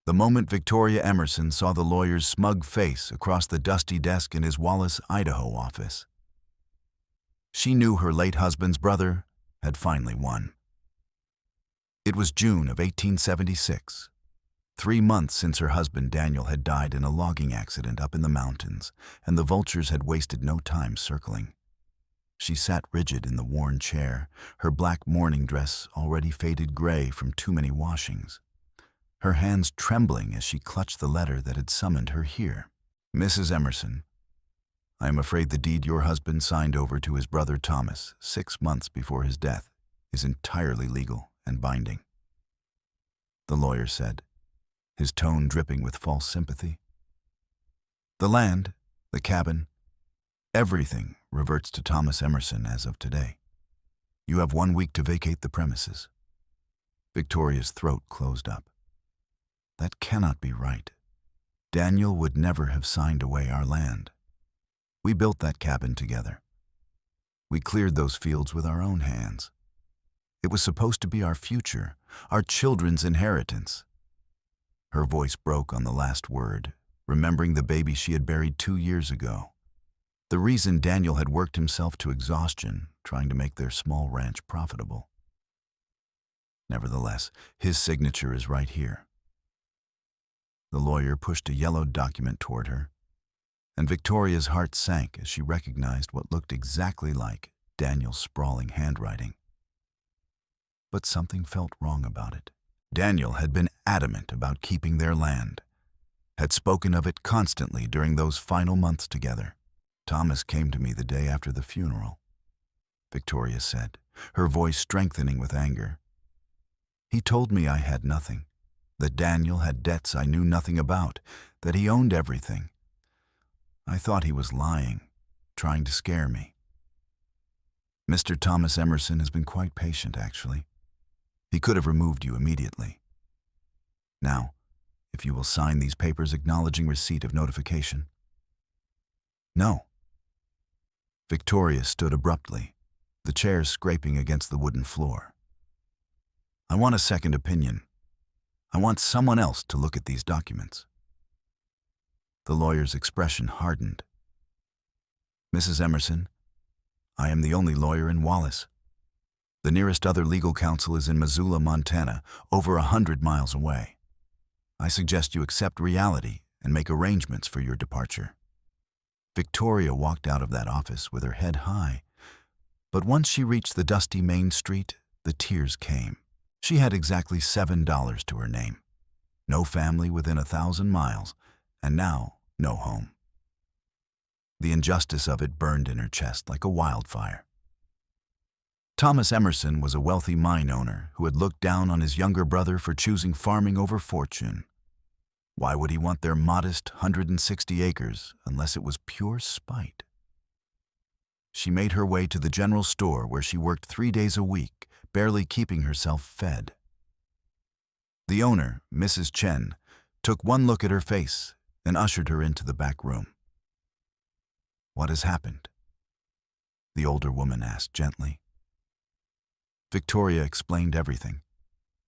The moment Victoria Emerson saw the lawyer's smug face across the dusty desk in his Wallace, Idaho office, she knew her late husband's brother had finally won. It was June of 1876, 3 months since her husband Daniel had died in a logging accident up in the mountains, and the vultures had wasted no time circling. She sat rigid in the worn chair, her black mourning dress already faded gray from too many washings, her hands trembling as she clutched the letter that had summoned her here. Mrs. Emerson, I am afraid the deed your husband signed over to his brother Thomas 6 months before his death is entirely legal and binding, the lawyer said, his tone dripping with false sympathy. The land, the cabin, everything reverts to Thomas Emerson as of today. You have 1 week to vacate the premises. Victoria's throat closed up. That cannot be right. Daniel would never have signed away our land. We built that cabin together. We cleared those fields with our own hands. It was supposed to be our future, our children's inheritance. Her voice broke on the last word, remembering the baby she had buried 2 years ago. The reason Daniel had worked himself to exhaustion trying to make their small ranch profitable. Nevertheless, his signature is right here. The lawyer pushed a yellowed document toward her, and Victoria's heart sank as she recognized what looked exactly like Daniel's sprawling handwriting. But something felt wrong about it. Daniel had been adamant about keeping their land, had spoken of it constantly during those final months together. Thomas came to me the day after the funeral, Victoria said, her voice strengthening with anger. He told me I had nothing, that Daniel had debts I knew nothing about, that he owned everything. I thought he was lying, trying to scare me. Mr. Thomas Emerson has been quite patient, actually. He could have removed you immediately. Now, if you will sign these papers acknowledging receipt of notification. No. Victoria stood abruptly, the chair scraping against the wooden floor. I want a second opinion. I want someone else to look at these documents. The lawyer's expression hardened. Mrs. Emerson, I am the only lawyer in Wallace. The nearest other legal counsel is in Missoula, Montana, over 100 miles away. I suggest you accept reality and make arrangements for your departure. Victoria walked out of that office with her head high, but once she reached the dusty main street, the tears came. She had exactly $7 to her name, no family within 1,000 miles, and now no home. The injustice of it burned in her chest like a wildfire. Thomas Emerson was a wealthy mine owner who had looked down on his younger brother for choosing farming over fortune. Why would he want their modest 160 acres unless it was pure spite? She made her way to the general store where she worked 3 days a week, barely keeping herself fed. The owner, Mrs. Chen, took one look at her face and ushered her into the back room. What has happened? The older woman asked gently. Victoria explained everything,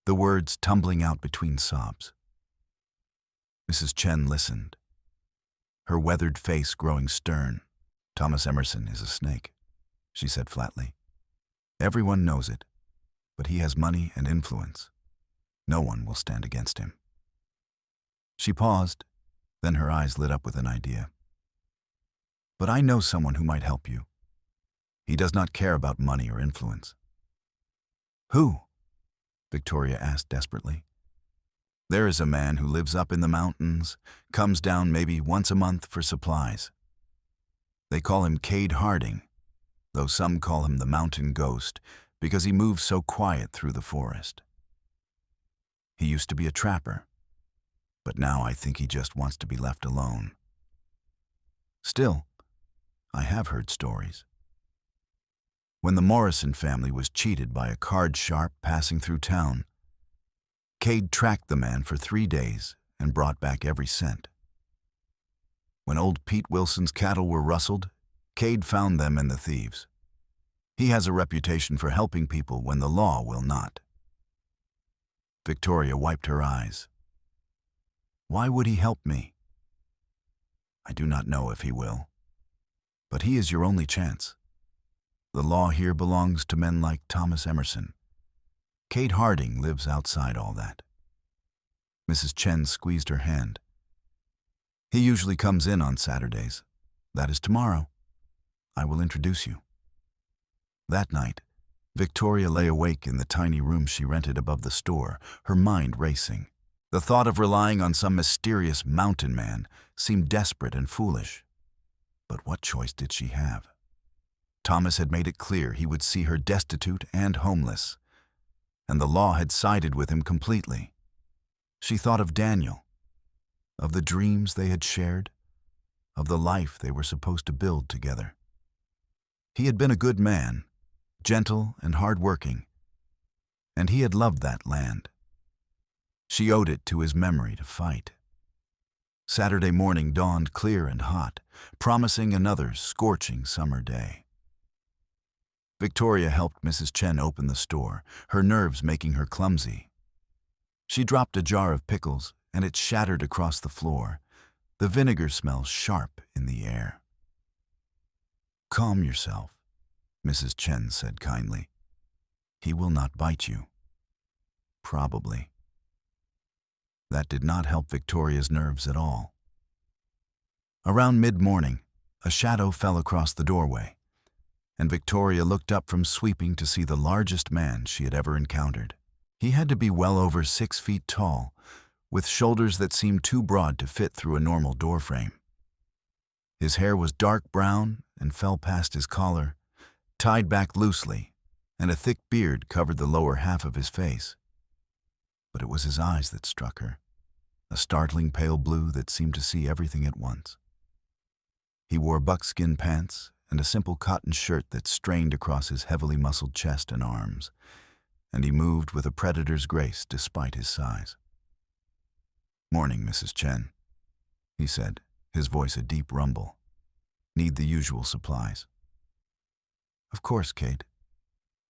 the words tumbling out between sobs. Mrs. Chen listened, her weathered face growing stern. Thomas Emerson is a snake, she said flatly. Everyone knows it, but he has money and influence. No one will stand against him. She paused, then her eyes lit up with an idea. But I know someone who might help you. He does not care about money or influence. Who? Victoria asked desperately. There is a man who lives up in the mountains, comes down maybe once a month for supplies. They call him Cade Harding, though some call him the mountain ghost because he moves so quiet through the forest. He used to be a trapper, but now I think he just wants to be left alone. Still, I have heard stories. When the Morrison family was cheated by a card sharp passing through town, Cade tracked the man for 3 days and brought back every cent. When old Pete Wilson's cattle were rustled, Cade found them and the thieves. He has a reputation for helping people when the law will not. Victoria wiped her eyes. Why would he help me? I do not know if he will. But he is your only chance. The law here belongs to men like Thomas Emerson. Cade Harding lives outside all that. Mrs. Chen squeezed her hand. He usually comes in on Saturdays. That is tomorrow. I will introduce you. That night, Victoria lay awake in the tiny room she rented above the store, her mind racing. The thought of relying on some mysterious mountain man seemed desperate and foolish. But what choice did she have? Thomas had made it clear he would see her destitute and homeless, and the law had sided with him completely. She thought of Daniel, of the dreams they had shared, of the life they were supposed to build together. He had been a good man, gentle and hard-working, and he had loved that land. She owed it to his memory to fight. Saturday morning dawned clear and hot, promising another scorching summer day. Victoria helped Mrs. Chen open the store, her nerves making her clumsy. She dropped a jar of pickles, and it shattered across the floor, the vinegar smell sharp in the air. Calm yourself, Mrs. Chen said kindly. He will not bite you. Probably. That did not help Victoria's nerves at all. Around mid-morning, a shadow fell across the doorway, and Victoria looked up from sweeping to see the largest man she had ever encountered. He had to be well over 6 feet tall, with shoulders that seemed too broad to fit through a normal doorframe. His hair was dark brown and fell past his collar, tied back loosely, and a thick beard covered the lower half of his face. But it was his eyes that struck her, a startling pale blue that seemed to see everything at once. He wore buckskin pants and a simple cotton shirt that strained across his heavily muscled chest and arms, and he moved with a predator's grace despite his size. "Morning, Mrs. Chen," he said, his voice a deep rumble. "Need the usual supplies." "Of course, Cade.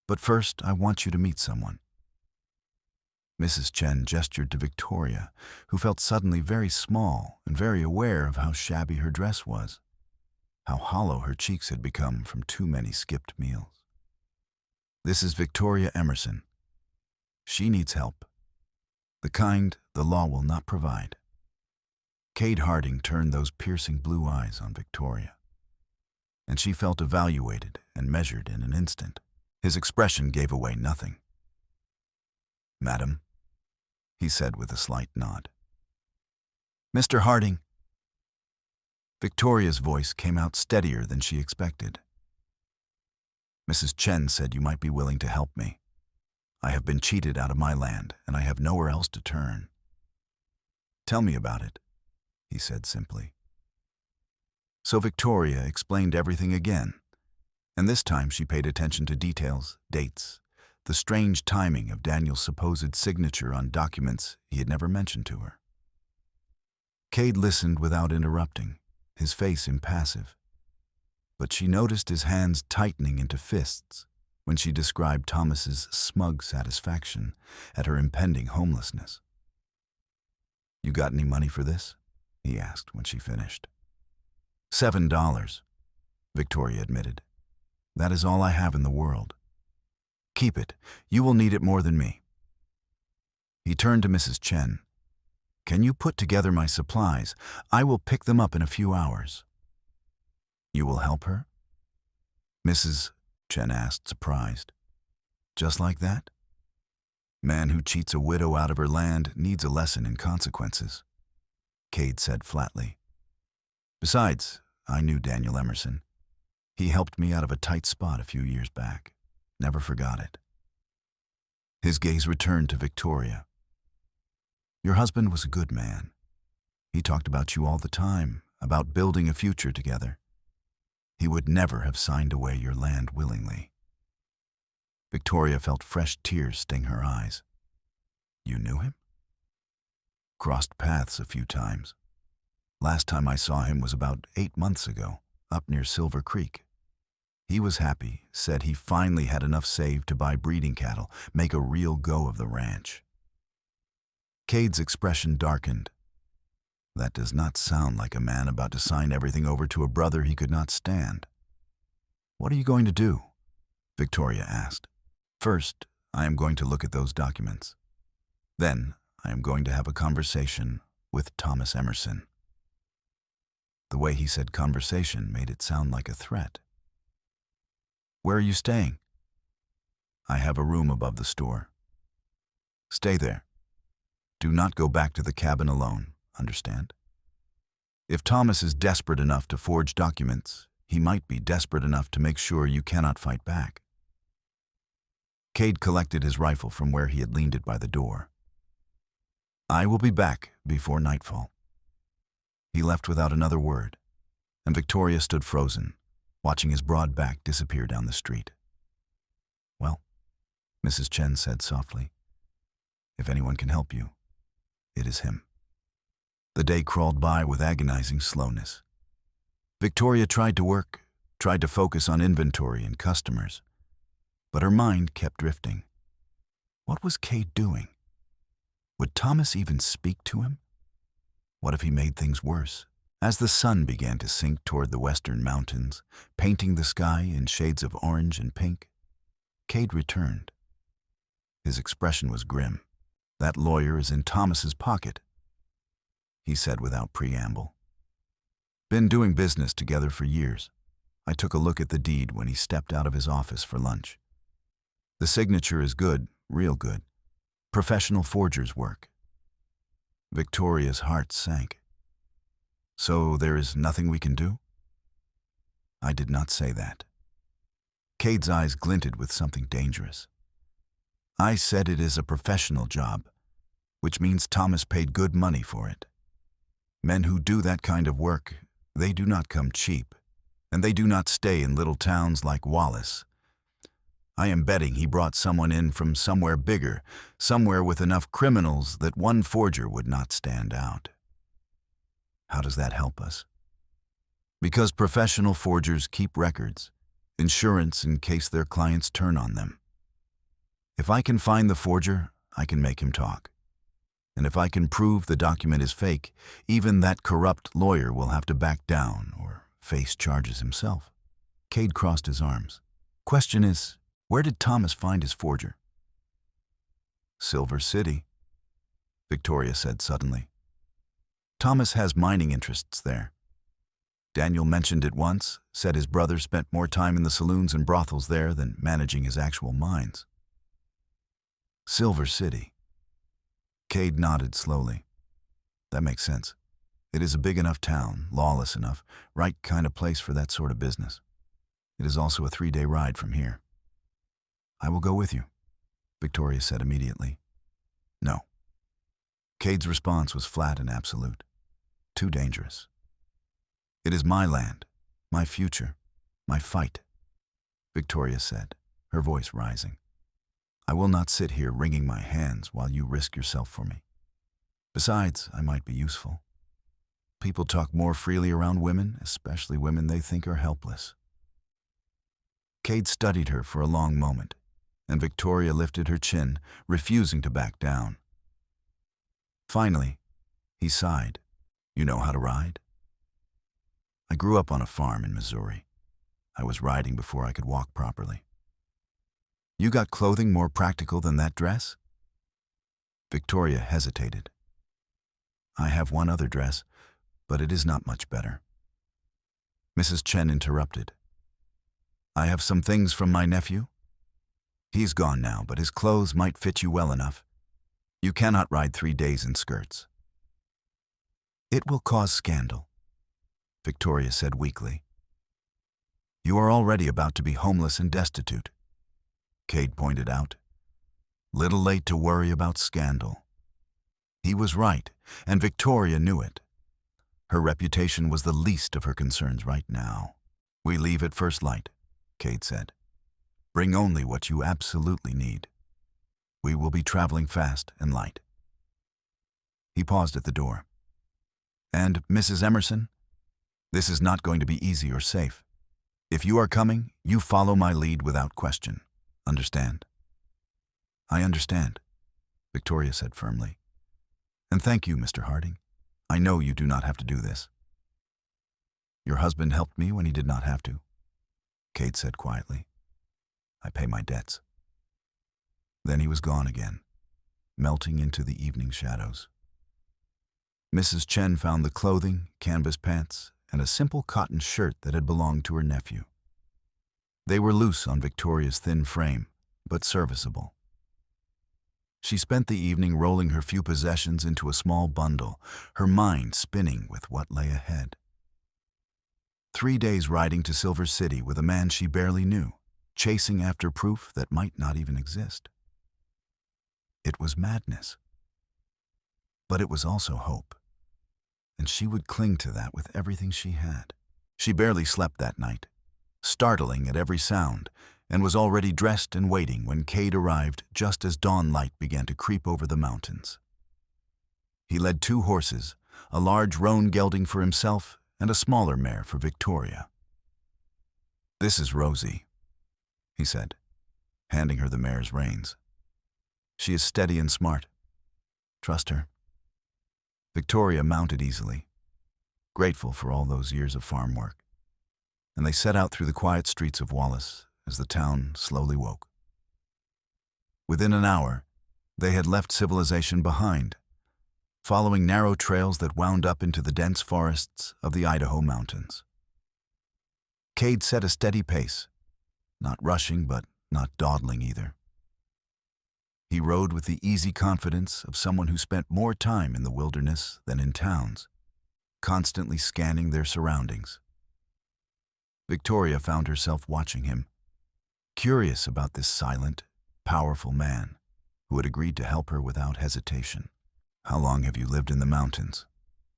But first, I want you to meet someone." Mrs. Chen gestured to Victoria, who felt suddenly very small and very aware of how shabby her dress was, how hollow her cheeks had become from too many skipped meals. "This is Victoria Emerson. She needs help. The kind the law will not provide." Cade Harding turned those piercing blue eyes on Victoria, and she felt evaluated and measured in an instant. His expression gave away nothing. "Madam," he said with a slight nod. "Mr. Harding." Victoria's voice came out steadier than she expected. "Mrs. Chen said you might be willing to help me. I have been cheated out of my land, and I have nowhere else to turn." "Tell me about it," he said simply. So Victoria explained everything again, and this time she paid attention to details, dates, the strange timing of Daniel's supposed signature on documents he had never mentioned to her. Cade listened without interrupting, his face impassive, but she noticed his hands tightening into fists when she described Thomas's smug satisfaction at her impending homelessness. "You got any money for this?" he asked when she finished. $7, Victoria admitted. "That is all I have in the world. Keep it. You will need it more than me." He turned to Mrs. Chen. "Can you put together my supplies? I will pick them up in a few hours." "You will help her?" Mrs. Chen asked, surprised. "Just like that?" "Man who cheats a widow out of her land needs a lesson in consequences," Cade said flatly. "Besides, I knew Daniel Emerson. He helped me out of a tight spot a few years back. Never forgot it." His gaze returned to Victoria. "Your husband was a good man. He talked about you all the time, about building a future together. He would never have signed away your land willingly." Victoria felt fresh tears sting her eyes. "You knew him?" "Crossed paths a few times. Last time I saw him was about 8 months ago, up near Silver Creek. He was happy, said he finally had enough saved to buy breeding cattle, make a real go of the ranch." Cade's expression darkened. That does not sound like a man about to sign everything over to a brother he could not stand. What are you going to do? Victoria asked. First, I am going to look at those documents. Then, I am going to have a conversation with Thomas Emerson. The way he said conversation made it sound like a threat. Where are you staying? I have a room above the store. Stay there. Do not go back to the cabin alone, understand? If Thomas is desperate enough to forge documents, he might be desperate enough to make sure you cannot fight back. Cade collected his rifle from where he had leaned it by the door. I will be back before nightfall. He left without another word, and Victoria stood frozen, watching his broad back disappear down the street. Well, Mrs. Chen said softly, if anyone can help you, it is him. The day crawled by with agonizing slowness. Victoria tried to work, tried to focus on inventory and customers, but her mind kept drifting. What was Cade doing? Would Thomas even speak to him? What if he made things worse? As the sun began to sink toward the western mountains, painting the sky in shades of orange and pink, Cade returned. His expression was grim. That lawyer is in Thomas's pocket, he said without preamble. Been doing business together for years. I took a look at the deed when he stepped out of his office for lunch. The signature is good, real good. Professional forger's work. Victoria's heart sank. So there is nothing we can do? I did not say that. Cade's eyes glinted with something dangerous. I said it is a professional job, which means Thomas paid good money for it. Men who do that kind of work, they do not come cheap, and they do not stay in little towns like Wallace. I am betting he brought someone in from somewhere bigger, somewhere with enough criminals that one forger would not stand out. How does that help us? Because professional forgers keep records, insurance in case their clients turn on them. If I can find the forger, I can make him talk. And if I can prove the document is fake, even that corrupt lawyer will have to back down or face charges himself. Cade crossed his arms. Question is, where did Thomas find his forger? Silver City, Victoria said suddenly. Thomas has mining interests there. Daniel mentioned it once, said his brother spent more time in the saloons and brothels there than managing his actual mines. Silver City. Cade nodded slowly. That makes sense. It is a big enough town, lawless enough, right kind of place for that sort of business. It is also a 3-day ride from here. I will go with you, Victoria said immediately. No. Cade's response was flat and absolute. Too dangerous. It is my land, my future, my fight, Victoria said, her voice rising. I will not sit here wringing my hands while you risk yourself for me. Besides, I might be useful. People talk more freely around women, especially women they think are helpless. Cade studied her for a long moment, and Victoria lifted her chin, refusing to back down. Finally, he sighed. You know how to ride? I grew up on a farm in Missouri. I was riding before I could walk properly. You got clothing more practical than that dress? Victoria hesitated. I have one other dress, but it is not much better. Mrs. Chen interrupted. I have some things from my nephew. He's gone now, but his clothes might fit you well enough. You cannot ride 3 days in skirts. It will cause scandal, Victoria said weakly. You are already about to be homeless and destitute, Cade pointed out. Little late to worry about scandal. He was right, and Victoria knew it. Her reputation was the least of her concerns right now. We leave at first light, Cade said. Bring only what you absolutely need. We will be traveling fast and light. He paused at the door. And, Mrs. Emerson, this is not going to be easy or safe. If you are coming, you follow my lead without question. Understand? I understand, Victoria said firmly. And thank you, Mr. Harding. I know you do not have to do this. Your husband helped me when he did not have to, Cade said quietly. I pay my debts. Then he was gone again, melting into the evening shadows. Mrs. Chen found the clothing, canvas pants, and a simple cotton shirt that had belonged to her nephew. They were loose on Victoria's thin frame, but serviceable. She spent the evening rolling her few possessions into a small bundle, her mind spinning with what lay ahead. 3 days riding to Silver City with a man she barely knew, chasing after proof that might not even exist. It was madness. But it was also hope, and she would cling to that with everything she had. She barely slept that night, startling at every sound, and was already dressed and waiting when Cade arrived just as dawn light began to creep over the mountains. He led 2 horses, a large roan gelding for himself and a smaller mare for Victoria. "This is Rosie," he said, handing her the mare's reins. "She is steady and smart. Trust her." Victoria mounted easily, grateful for all those years of farm work, and they set out through the quiet streets of Wallace as the town slowly woke. Within an hour, they had left civilization behind, following narrow trails that wound up into the dense forests of the Idaho mountains. Cade set a steady pace, not rushing but not dawdling either. He rode with the easy confidence of someone who spent more time in the wilderness than in towns, constantly scanning their surroundings. Victoria found herself watching him, curious about this silent, powerful man who had agreed to help her without hesitation. "How long have you lived in the mountains?"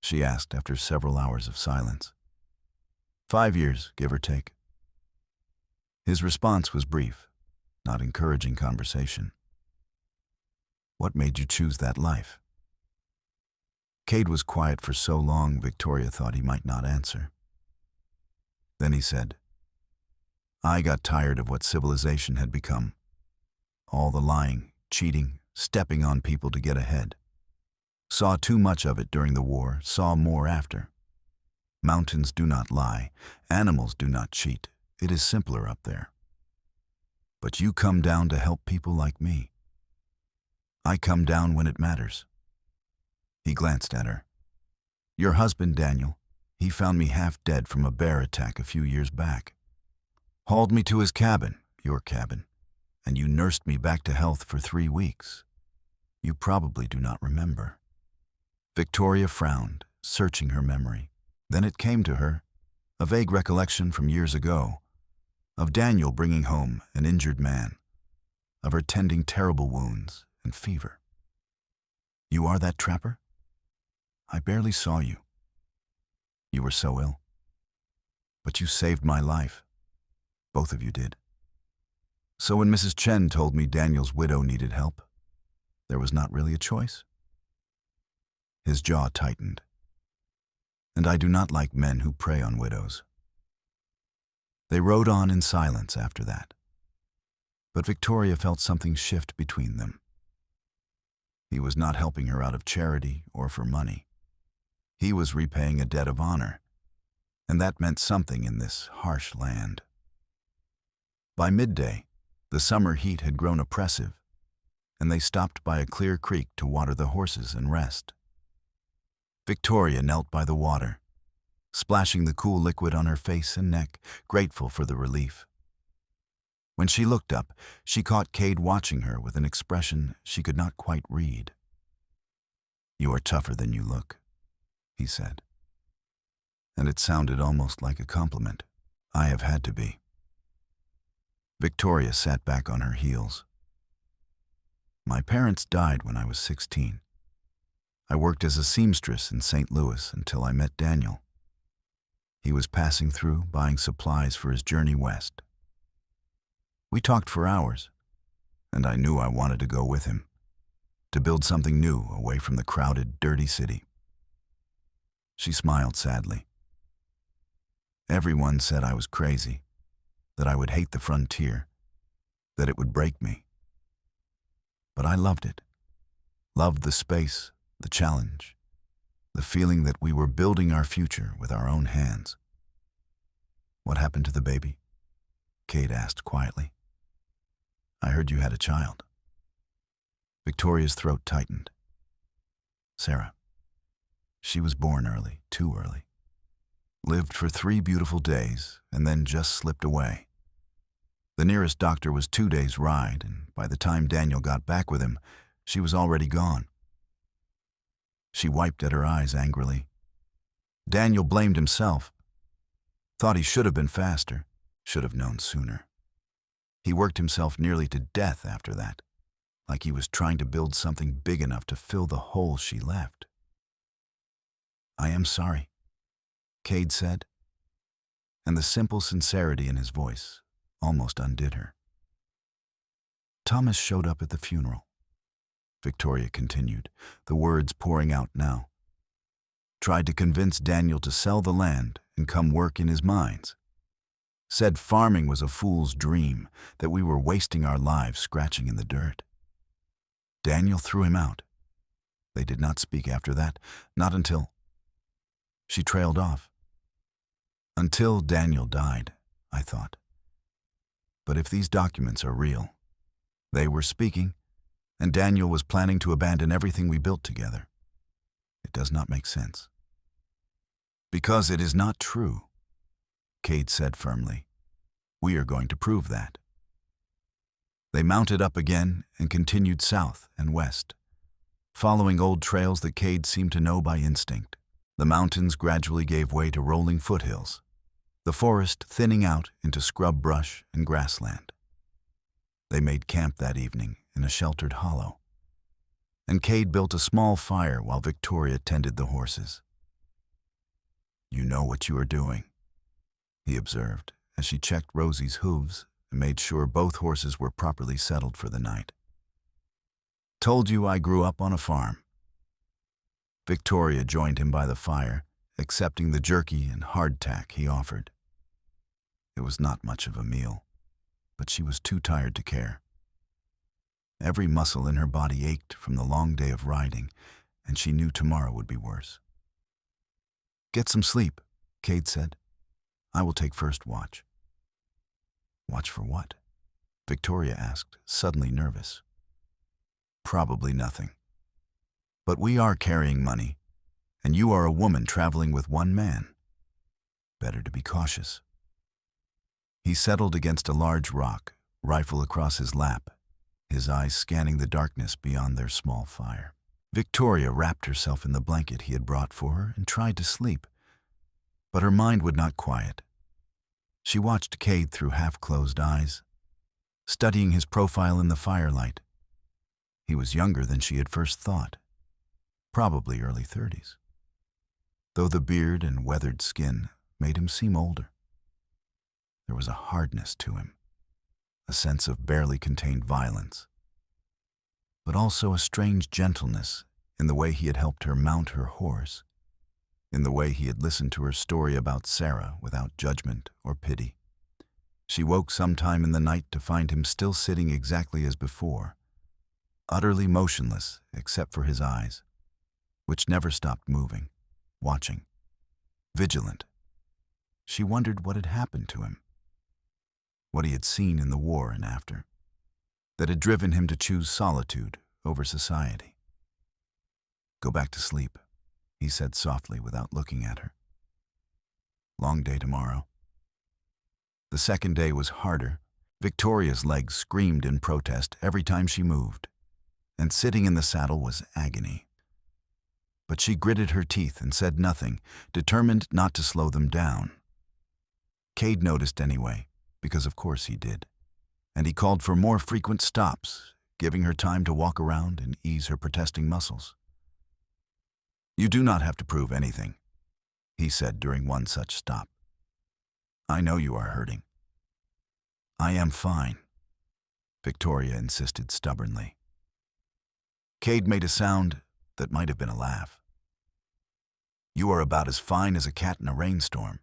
she asked after several hours of silence. 5 years, give or take." His response was brief, not encouraging conversation. "What made you choose that life?" Cade was quiet for so long Victoria thought he might not answer. Then he said, "I got tired of what civilization had become. All the lying, cheating, stepping on people to get ahead. Saw too much of it during the war, saw more after. Mountains do not lie, animals do not cheat. It is simpler up there. But you come down to help people like me. I come down when it matters." He glanced at her. "Your husband, Daniel, he found me half dead from a bear attack a few years back. Hauled me to his cabin, your cabin, and you nursed me back to health for 3 weeks. You probably do not remember." Victoria frowned, searching her memory. Then it came to her, a vague recollection from years ago, of Daniel bringing home an injured man, of her tending terrible wounds and fever. "You are that trapper? I barely saw you. You were so ill. But you saved my life. Both of you did. So when Mrs. Chen told me Daniel's widow needed help, there was not really a choice." His jaw tightened. "And I do not like men who prey on widows." They rode on in silence after that. But Victoria felt something shift between them. He was not helping her out of charity or for money. He was repaying a debt of honor, and that meant something in this harsh land. By midday, the summer heat had grown oppressive, and they stopped by a clear creek to water the horses and rest. Victoria knelt by the water, splashing the cool liquid on her face and neck, grateful for the relief. When she looked up, she caught Cade watching her with an expression she could not quite read. "You are tougher than you look," he said. And it sounded almost like a compliment. "I have had to be." Victoria sat back on her heels. "My parents died when I was 16. I worked as a seamstress in St. Louis until I met Daniel. He was passing through, buying supplies for his journey west. We talked for hours, and I knew I wanted to go with him, to build something new away from the crowded, dirty city." She smiled sadly. "Everyone said I was crazy, that I would hate the frontier, that it would break me. But I loved it, loved the space, the challenge, The feeling that we were building our future with our own hands. "What happened to the baby?" Cade asked quietly. "I heard you had a child." Victoria's throat tightened. "Sarah. She was born early, too early. Lived for 3 beautiful days, and then just slipped away. The nearest doctor was 2 days' ride, and by the time Daniel got back with him, she was already gone." She wiped at her eyes angrily. Daniel blamed himself. Thought he should have been faster, should have known sooner. He worked himself nearly to death after that, like he was trying to build something big enough to fill the hole she left. "I am sorry," Cade said, and the simple sincerity in his voice almost undid her. "Thomas showed up at the funeral," Victoria continued, the words pouring out now. "Tried to convince Daniel to sell the land and come work in his mines. Said farming was a fool's dream, that we were wasting our lives scratching in the dirt. Daniel threw him out. They did not speak after that, not until—" She trailed off. "Until Daniel died," I thought. But if these documents are real, they were speaking, and Daniel was planning to abandon everything we built together. It does not make sense. "Because it is not true," Cade said firmly. "We are going to prove that." They mounted up again and continued south and west, following old trails that Cade seemed to know by instinct. The mountains gradually gave way to rolling foothills, the forest thinning out into scrub brush and grassland. They made camp that evening in a sheltered hollow, and Cade built a small fire while Victoria tended the horses. "You know what you are doing," he observed as she checked Rosie's hooves and made sure both horses were properly settled for the night. "Told you I grew up on a farm." Victoria joined him by the fire, accepting the jerky and hardtack he offered. It was not much of a meal, but she was too tired to care. Every muscle in her body ached from the long day of riding, and she knew tomorrow would be worse. "Get some sleep," Cade said. "I will take first watch." "Watch for what?" Victoria asked, suddenly nervous. "Probably nothing. But we are carrying money, and you are a woman traveling with one man. Better to be cautious." He settled against a large rock, rifle across his lap, his eyes scanning the darkness beyond their small fire. Victoria wrapped herself in the blanket he had brought for her and tried to sleep, but her mind would not quiet. She watched Cade through half-closed eyes, studying his profile in the firelight. He was younger than she had first thought, probably early 30s, though the beard and weathered skin made him seem older. There was a hardness to him, a sense of barely contained violence, but also a strange gentleness in the way he had helped her mount her horse, in the way he had listened to her story about Sarah without judgment or pity. She woke sometime in the night to find him still sitting exactly as before, utterly motionless except for his eyes, which never stopped moving, watching, vigilant. She wondered what had happened to him, what he had seen in the war and after, that had driven him to choose solitude over society. "Go back to sleep," he said softly without looking at her. "Long day tomorrow." The second day was harder. Victoria's legs screamed in protest every time she moved, and sitting in the saddle was agony. But she gritted her teeth and said nothing, determined not to slow them down. Cade noticed anyway, because of course he did, and he called for more frequent stops, giving her time to walk around and ease her protesting muscles. "You do not have to prove anything," he said during one such stop. "I know you are hurting." "I am fine," Victoria insisted stubbornly. Cade made a sound that might have been a laugh. "You are about as fine as a cat in a rainstorm,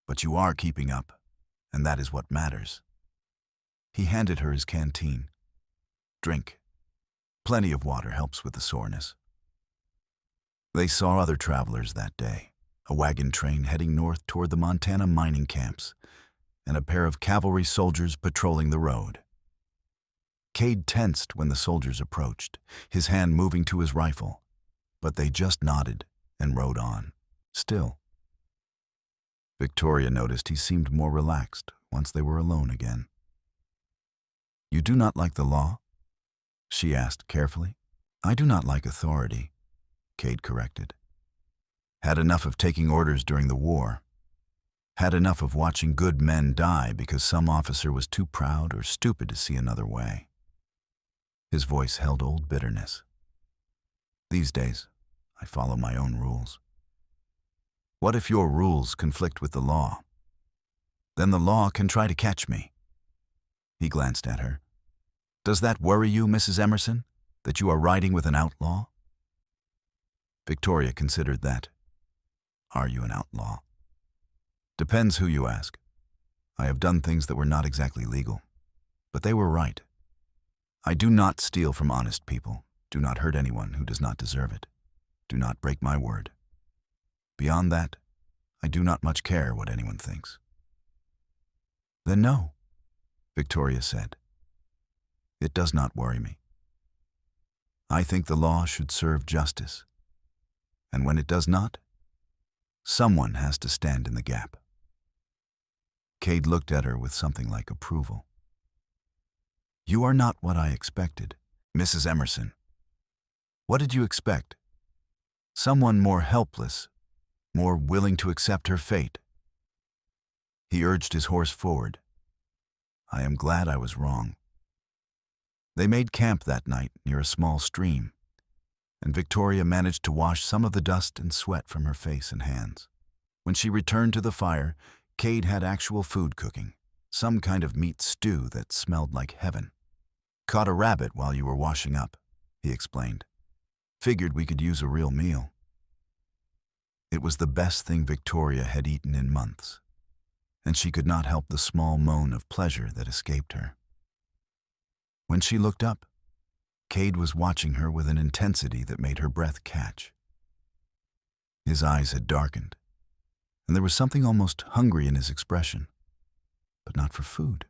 but you are keeping up, and that is what matters." He handed her his canteen. "Drink. Plenty of water helps with the soreness." They saw other travelers that day, a wagon train heading north toward the Montana mining camps, and a pair of cavalry soldiers patrolling the road. Cade tensed when the soldiers approached, his hand moving to his rifle, but they just nodded and rode on, still. Victoria noticed he seemed more relaxed once they were alone again. "You do not like the law?" she asked carefully. "I do not like authority," Cade corrected. "Had enough of taking orders during the war. Had enough of watching good men die because some officer was too proud or stupid to see another way." His voice held old bitterness. "These days, I follow my own rules." "What if your rules conflict with the law? Then the law can try to catch me." He glanced at her. "Does that worry you, Mrs. Emerson, that you are riding with an outlaw?" Victoria considered that. "Are you an outlaw?" "Depends who you ask. I have done things that were not exactly legal, but they were right. I do not steal from honest people, do not hurt anyone who does not deserve it, do not break my word. Beyond that, I do not much care what anyone thinks." "Then no," Victoria said. "It does not worry me. I think the law should serve justice, and when it does not, someone has to stand in the gap." Cade looked at her with something like approval. "You are not what I expected, Mrs. Emerson. What did you expect? Someone more helpless, more willing to accept her fate?" He urged his horse forward. "I am glad I was wrong." They made camp that night near a small stream, and Victoria managed to wash some of the dust and sweat from her face and hands. When she returned to the fire, Cade had actual food cooking, some kind of meat stew that smelled like heaven. "Caught a rabbit while you were washing up," he explained. "Figured we could use a real meal." It was the best thing Victoria had eaten in months, and she could not help the small moan of pleasure that escaped her. When she looked up, Cade was watching her with an intensity that made her breath catch. His eyes had darkened, and there was something almost hungry in his expression, but not for food.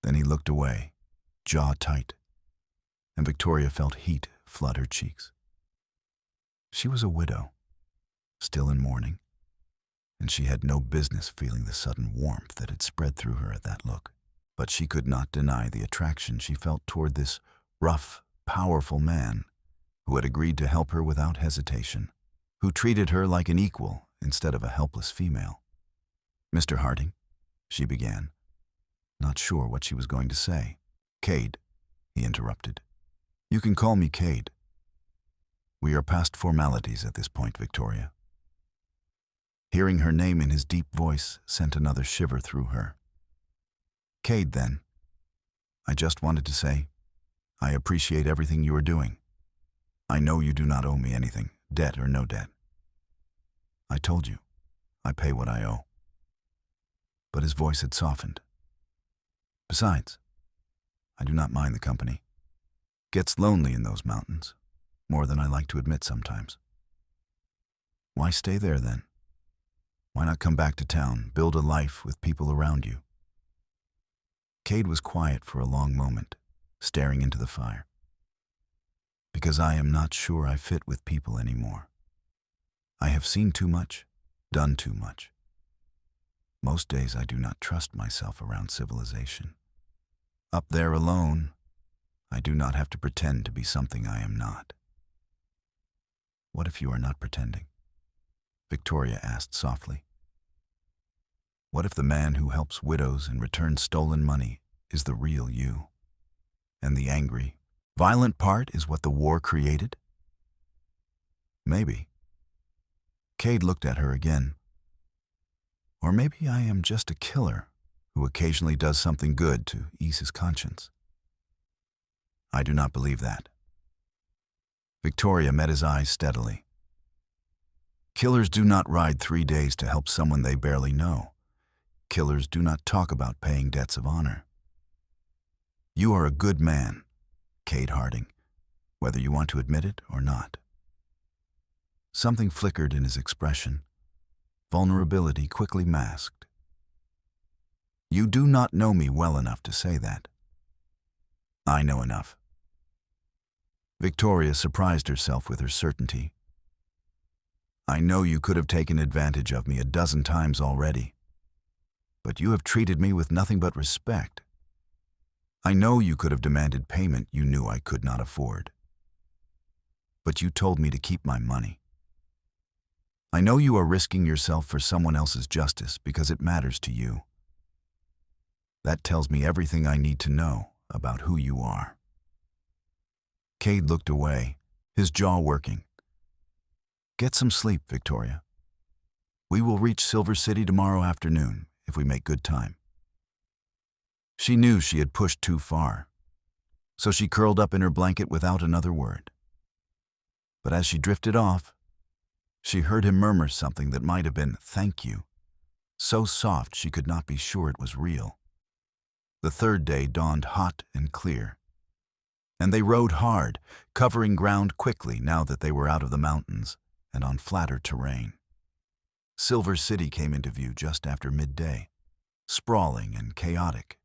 Then he looked away, jaw tight, and Victoria felt heat flood her cheeks. She was a widow, still in mourning, and she had no business feeling the sudden warmth that had spread through her at that look. But she could not deny the attraction she felt toward this rough, powerful man who had agreed to help her without hesitation, who treated her like an equal instead of a helpless female. "Mr. Harding," she began, not sure what she was going to say. "Cade," he interrupted. "You can call me Cade. We are past formalities at this point, Victoria." Hearing her name in his deep voice sent another shiver through her. "Cade, then. I just wanted to say, I appreciate everything you are doing. I know you do not owe me anything, debt or no debt. I told you, I pay what I owe." But his voice had softened. "Besides, I do not mind the company. Gets lonely in those mountains, more than I like to admit sometimes." "Why stay there, then? Why not come back to town, build a life with people around you?" Cade was quiet for a long moment, staring into the fire. "Because I am not sure I fit with people anymore. I have seen too much, done too much. Most days I do not trust myself around civilization. Up there alone, I do not have to pretend to be something I am not." "What if you are not pretending?" Victoria asked softly. "What if the man who helps widows and returns stolen money is the real you, and the angry, violent part is what the war created?" "Maybe." Cade looked at her again. "Or maybe I am just a killer who occasionally does something good to ease his conscience." "I do not believe that." Victoria met his eyes steadily. "Killers do not ride 3 days to help someone they barely know. Killers do not talk about paying debts of honor. You are a good man, Cade Harding, whether you want to admit it or not." Something flickered in his expression, vulnerability quickly masked. You do not know me well enough to say that. I know enough. Victoria surprised herself with her certainty. I know you could have taken advantage of me a dozen times already, but you have treated me with nothing but respect. I know you could have demanded payment you knew I could not afford, but you told me to keep my money. I know you are risking yourself for someone else's justice because it matters to you. That tells me everything I need to know about who you are. Cade looked away, his jaw working. Get some sleep, Victoria. We will reach Silver City tomorrow afternoon if we make good time. She knew she had pushed too far, so she curled up in her blanket without another word. But as she drifted off, she heard him murmur something that might have been "thank you," so soft she could not be sure it was real. The third day dawned hot and clear, and they rode hard, covering ground quickly now that they were out of the mountains and on flatter terrain. Silver City came into view just after midday, sprawling and chaotic,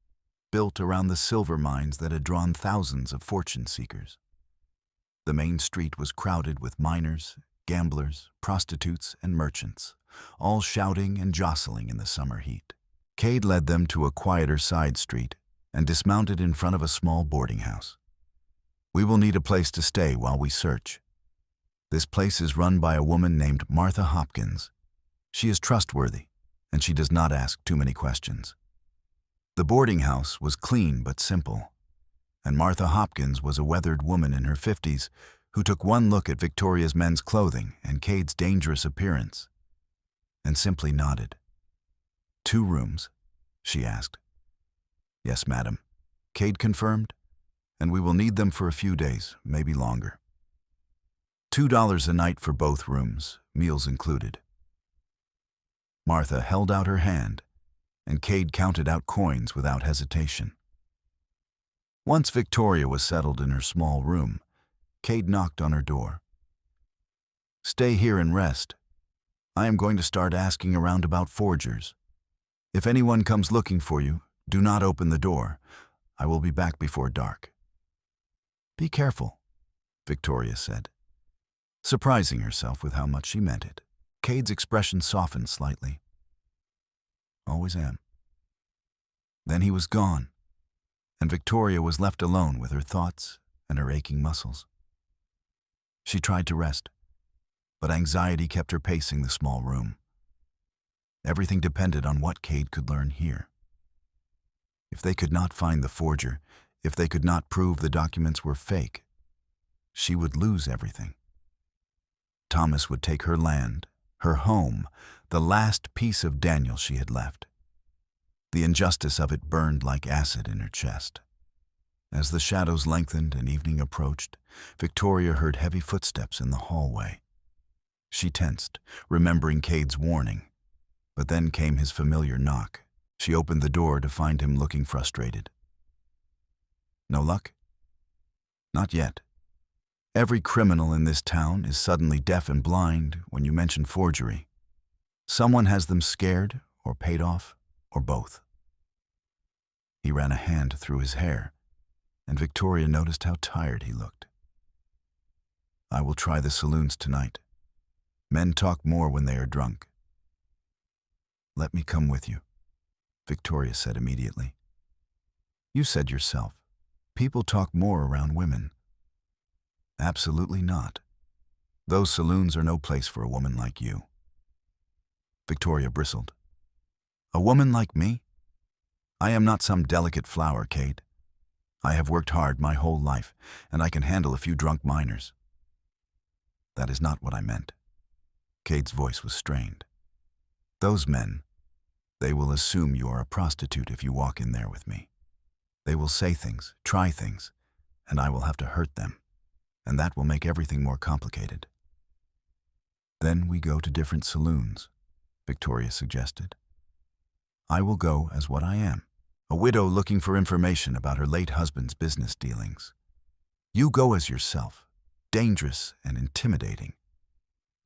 built around the silver mines that had drawn thousands of fortune seekers. The main street was crowded with miners, gamblers, prostitutes, and merchants, all shouting and jostling in the summer heat. Cade led them to a quieter side street and dismounted in front of a small boarding house. We will need a place to stay while we search. This place is run by a woman named Martha Hopkins. She is trustworthy, and she does not ask too many questions. The boarding house was clean but simple, and Martha Hopkins was a weathered woman in her 50s who took one look at Victoria's men's clothing and Cade's dangerous appearance and simply nodded. 2 rooms? She asked. Yes, madam, Cade confirmed, and we will need them for a few days, maybe longer. $2 a night for both rooms, meals included. Martha held out her hand, and Cade counted out coins without hesitation. Once Victoria was settled in her small room, Cade knocked on her door. Stay here and rest. I am going to start asking around about forgers. If anyone comes looking for you, do not open the door. I will be back before dark. Be careful, Victoria said, surprising herself with how much she meant it. Cade's expression softened slightly. Always am. Then he was gone, and Victoria was left alone with her thoughts and her aching muscles. She tried to rest, but anxiety kept her pacing the small room. Everything depended on what Cade could learn here. If they could not find the forger, if they could not prove the documents were fake, she would lose everything. Thomas would take her land, her home, the last piece of Daniel she had left. The injustice of it burned like acid in her chest. As the shadows lengthened and evening approached, Victoria heard heavy footsteps in the hallway. She tensed, remembering Cade's warning, but then came his familiar knock. She opened the door to find him looking frustrated. No luck? Not yet. Every criminal in this town is suddenly deaf and blind when you mention forgery. Someone has them scared or paid off, or both. He ran a hand through his hair, and Victoria noticed how tired he looked. I will try the saloons tonight. Men talk more when they are drunk. Let me come with you, Victoria said immediately. You said yourself, people talk more around women. Absolutely not. Those saloons are no place for a woman like you. Victoria bristled. A woman like me? I am not some delicate flower, Cade. I have worked hard my whole life, and I can handle a few drunk minors. That is not what I meant. Cade's voice was strained. Those men, they will assume you are a prostitute if you walk in there with me. They will say things, try things, and I will have to hurt them, and that will make everything more complicated. Then we go to different saloons, Victoria suggested. I will go as what I am, a widow looking for information about her late husband's business dealings. You go as yourself, dangerous and intimidating,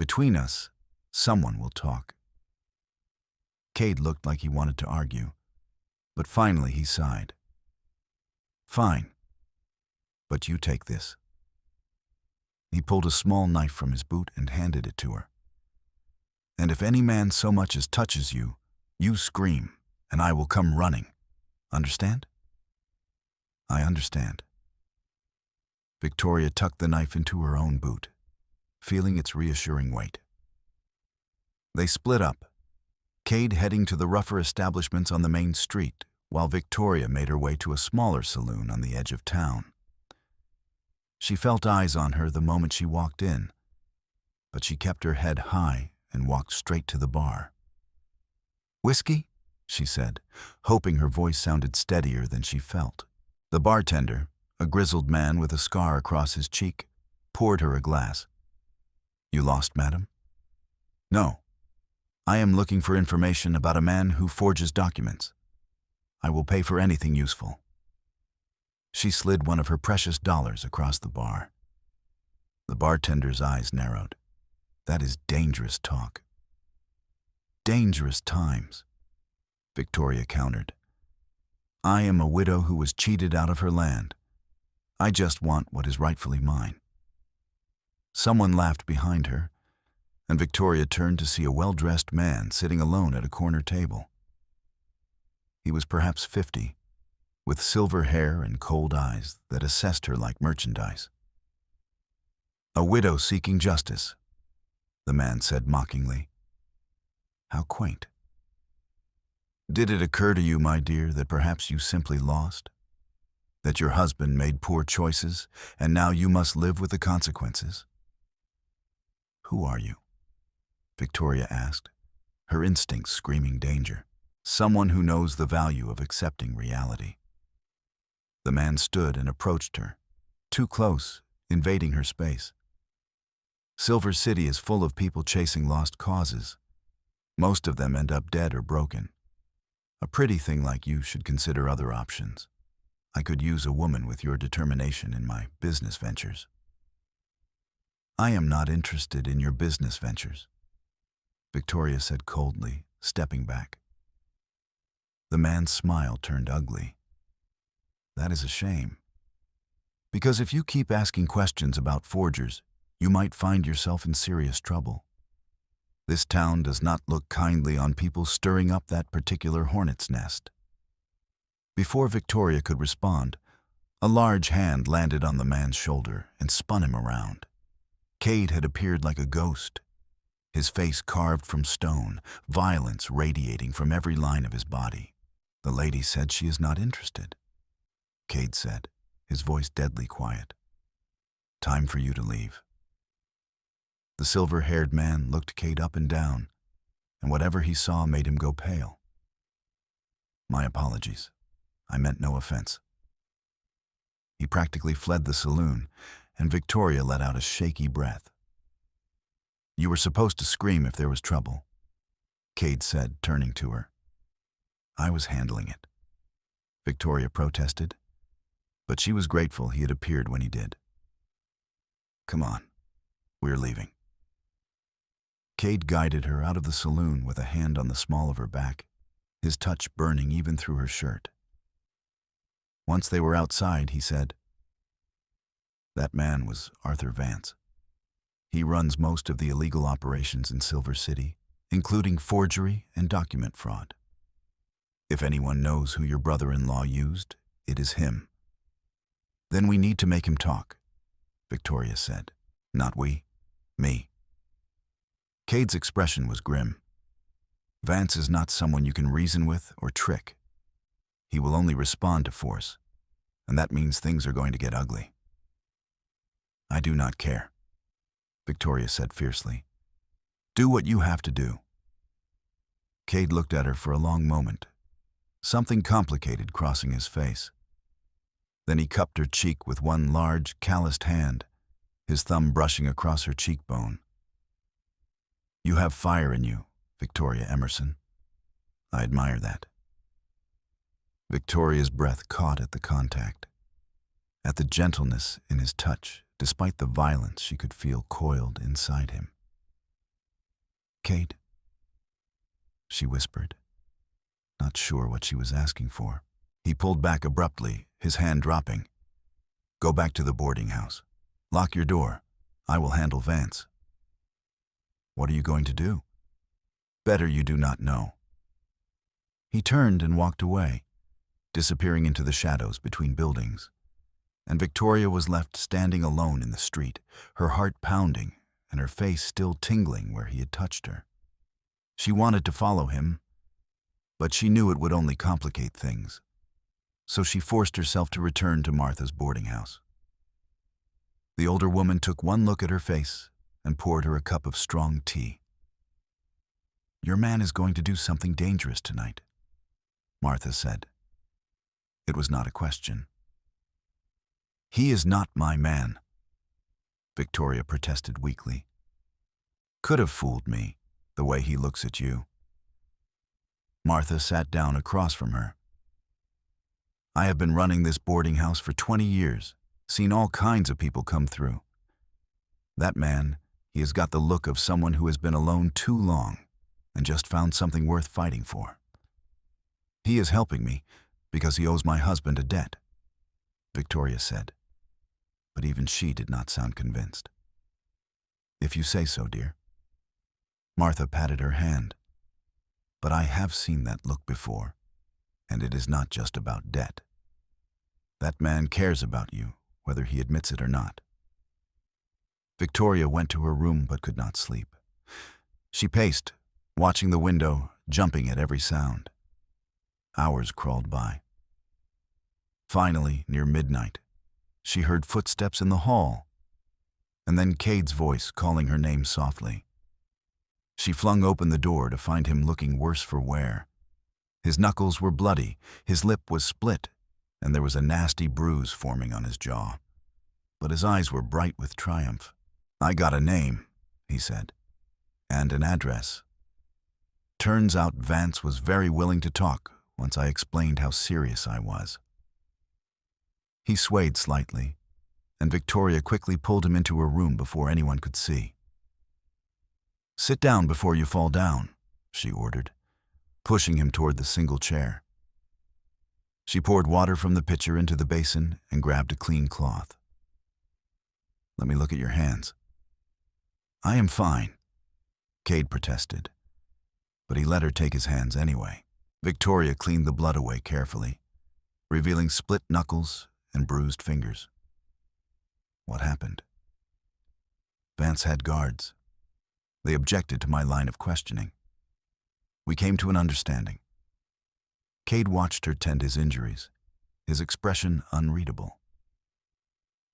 Between us, someone will talk. Cade looked like he wanted to argue, but finally he sighed. Fine, but you take this. He pulled a small knife from his boot and handed it to her. And if any man so much as touches you, you scream, and I will come running. Understand? I understand. Victoria tucked the knife into her own boot, feeling its reassuring weight. They split up, Cade heading to the rougher establishments on the main street, while Victoria made her way to a smaller saloon on the edge of town. She felt eyes on her the moment she walked in, but she kept her head high and walked straight to the bar. "Whiskey?" she said, hoping her voice sounded steadier than she felt. The bartender, a grizzled man with a scar across his cheek, poured her a glass. "You lost, madam?" "No. I am looking for information about a man who forges documents. I will pay for anything useful." She slid one of her precious dollars across the bar. The bartender's eyes narrowed. That is dangerous talk. Dangerous times, Victoria countered. I am a widow who was cheated out of her land. I just want what is rightfully mine. Someone laughed behind her, and Victoria turned to see a well-dressed man sitting alone at a corner table. He was perhaps 50, with silver hair and cold eyes that assessed her like merchandise. "A widow seeking justice," the man said mockingly. How quaint. "Did it occur to you, my dear, that perhaps you simply lost? That your husband made poor choices, and now you must live with the consequences?" "Who are you?" Victoria asked, her instincts screaming danger. "Someone who knows the value of accepting reality." The man stood and approached her, too close, invading her space. Silver City is full of people chasing lost causes. Most of them end up dead or broken. A pretty thing like you should consider other options. I could use a woman with your determination in my business ventures. "I am not interested in your business ventures," Victoria said coldly, stepping back. The man's smile turned ugly. "That is a shame. Because if you keep asking questions about forgers, you might find yourself in serious trouble. This town does not look kindly on people stirring up that particular hornet's nest." Before Victoria could respond, a large hand landed on the man's shoulder and spun him around. Cade had appeared like a ghost, his face carved from stone, violence radiating from every line of his body. "The lady said she is not interested," Cade said, his voice deadly quiet. "Time for you to leave." The silver-haired man looked Cade up and down, and whatever he saw made him go pale. "My apologies. I meant no offense." He practically fled the saloon, and Victoria let out a shaky breath. "You were supposed to scream if there was trouble," Cade said, turning to her. "I was handling it," Victoria protested, but she was grateful he had appeared when he did. "Come on, we're leaving." Cade guided her out of the saloon with a hand on the small of her back, his touch burning even through her shirt. Once they were outside, he said, "That man was Arthur Vance. He runs most of the illegal operations in Silver City, including forgery and document fraud. If anyone knows who your brother-in-law used, it is him." "Then we need to make him talk," Victoria said. "Not we, me." Cade's expression was grim. "Vance is not someone you can reason with or trick. He will only respond to force, and that means things are going to get ugly." "I do not care," Victoria said fiercely. "Do what you have to do." Cade looked at her for a long moment, something complicated crossing his face. Then he cupped her cheek with one large, calloused hand, his thumb brushing across her cheekbone. "You have fire in you, Victoria Emerson. I admire that." Victoria's breath caught at the contact, at the gentleness in his touch, despite the violence she could feel coiled inside him. Cade, she whispered, not sure what she was asking for. He pulled back abruptly, his hand dropping. Go back to the boarding house. Lock your door. I will handle Vance. What are you going to do? Better you do not know. He turned and walked away, disappearing into the shadows between buildings, and Victoria was left standing alone in the street, her heart pounding and her face still tingling where he had touched her. She wanted to follow him, but she knew it would only complicate things, so she forced herself to return to Martha's boarding house. The older woman took one look at her face and poured her a cup of strong tea. Your man is going to do something dangerous tonight, Martha said. It was not a question. He is not my man, Victoria protested weakly. Could have fooled me, the way he looks at you. Martha sat down across from her. I have been running this boarding house for 20 years, seen all kinds of people come through. That man, he has got the look of someone who has been alone too long and just found something worth fighting for. He is helping me because he owes my husband a debt, Victoria said, but even she did not sound convinced. If you say so, dear. Martha patted her hand. But I have seen that look before, and it is not just about debt. That man cares about you, whether he admits it or not. Victoria went to her room but could not sleep. She paced, watching the window, jumping at every sound. Hours crawled by. Finally, near midnight, she heard footsteps in the hall, and then Cade's voice calling her name softly. She flung open the door to find him looking worse for wear. His knuckles were bloody, his lip was split, and there was a nasty bruise forming on his jaw. But his eyes were bright with triumph. I got a name, he said, and an address. Turns out Vance was very willing to talk once I explained how serious I was. He swayed slightly, and Victoria quickly pulled him into her room before anyone could see. Sit down before you fall down, she ordered, pushing him toward the single chair. She poured water from the pitcher into the basin and grabbed a clean cloth. Let me look at your hands. I am fine, Cade protested, but he let her take his hands anyway. Victoria cleaned the blood away carefully, revealing split knuckles and bruised fingers. What happened? Vance had guards. They objected to my line of questioning. We came to an understanding. Cade watched her tend his injuries, his expression unreadable.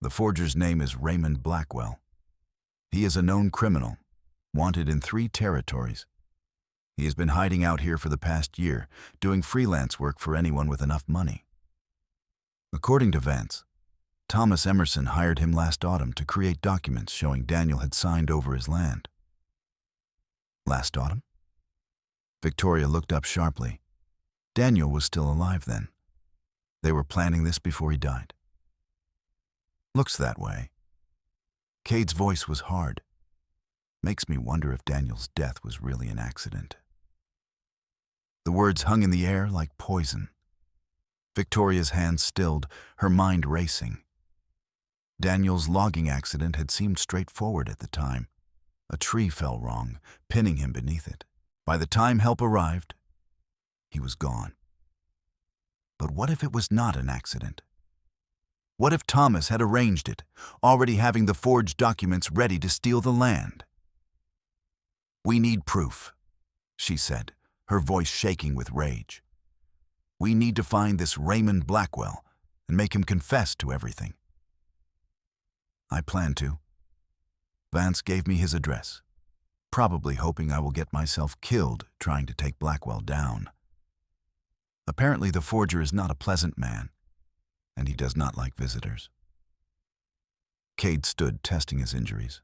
The forger's name is Raymond Blackwell. He is a known criminal, wanted in 3 territories. He has been hiding out here for the past year, doing freelance work for anyone with enough money. According to Vance, Thomas Emerson hired him last autumn to create documents showing Daniel had signed over his land. Last autumn? Victoria looked up sharply. Daniel was still alive then. They were planning this before he died. Looks that way. Cade's voice was hard. Makes me wonder if Daniel's death was really an accident. The words hung in the air like poison. Victoria's hands stilled, her mind racing. Daniel's logging accident had seemed straightforward at the time. A tree fell wrong, pinning him beneath it. By the time help arrived, he was gone. But what if it was not an accident? What if Thomas had arranged it, already having the forged documents ready to steal the land? We need proof, she said, her voice shaking with rage. We need to find this Raymond Blackwell and make him confess to everything. I plan to. Vance gave me his address, probably hoping I will get myself killed trying to take Blackwell down. Apparently the forger is not a pleasant man, and he does not like visitors. Cade stood testing his injuries.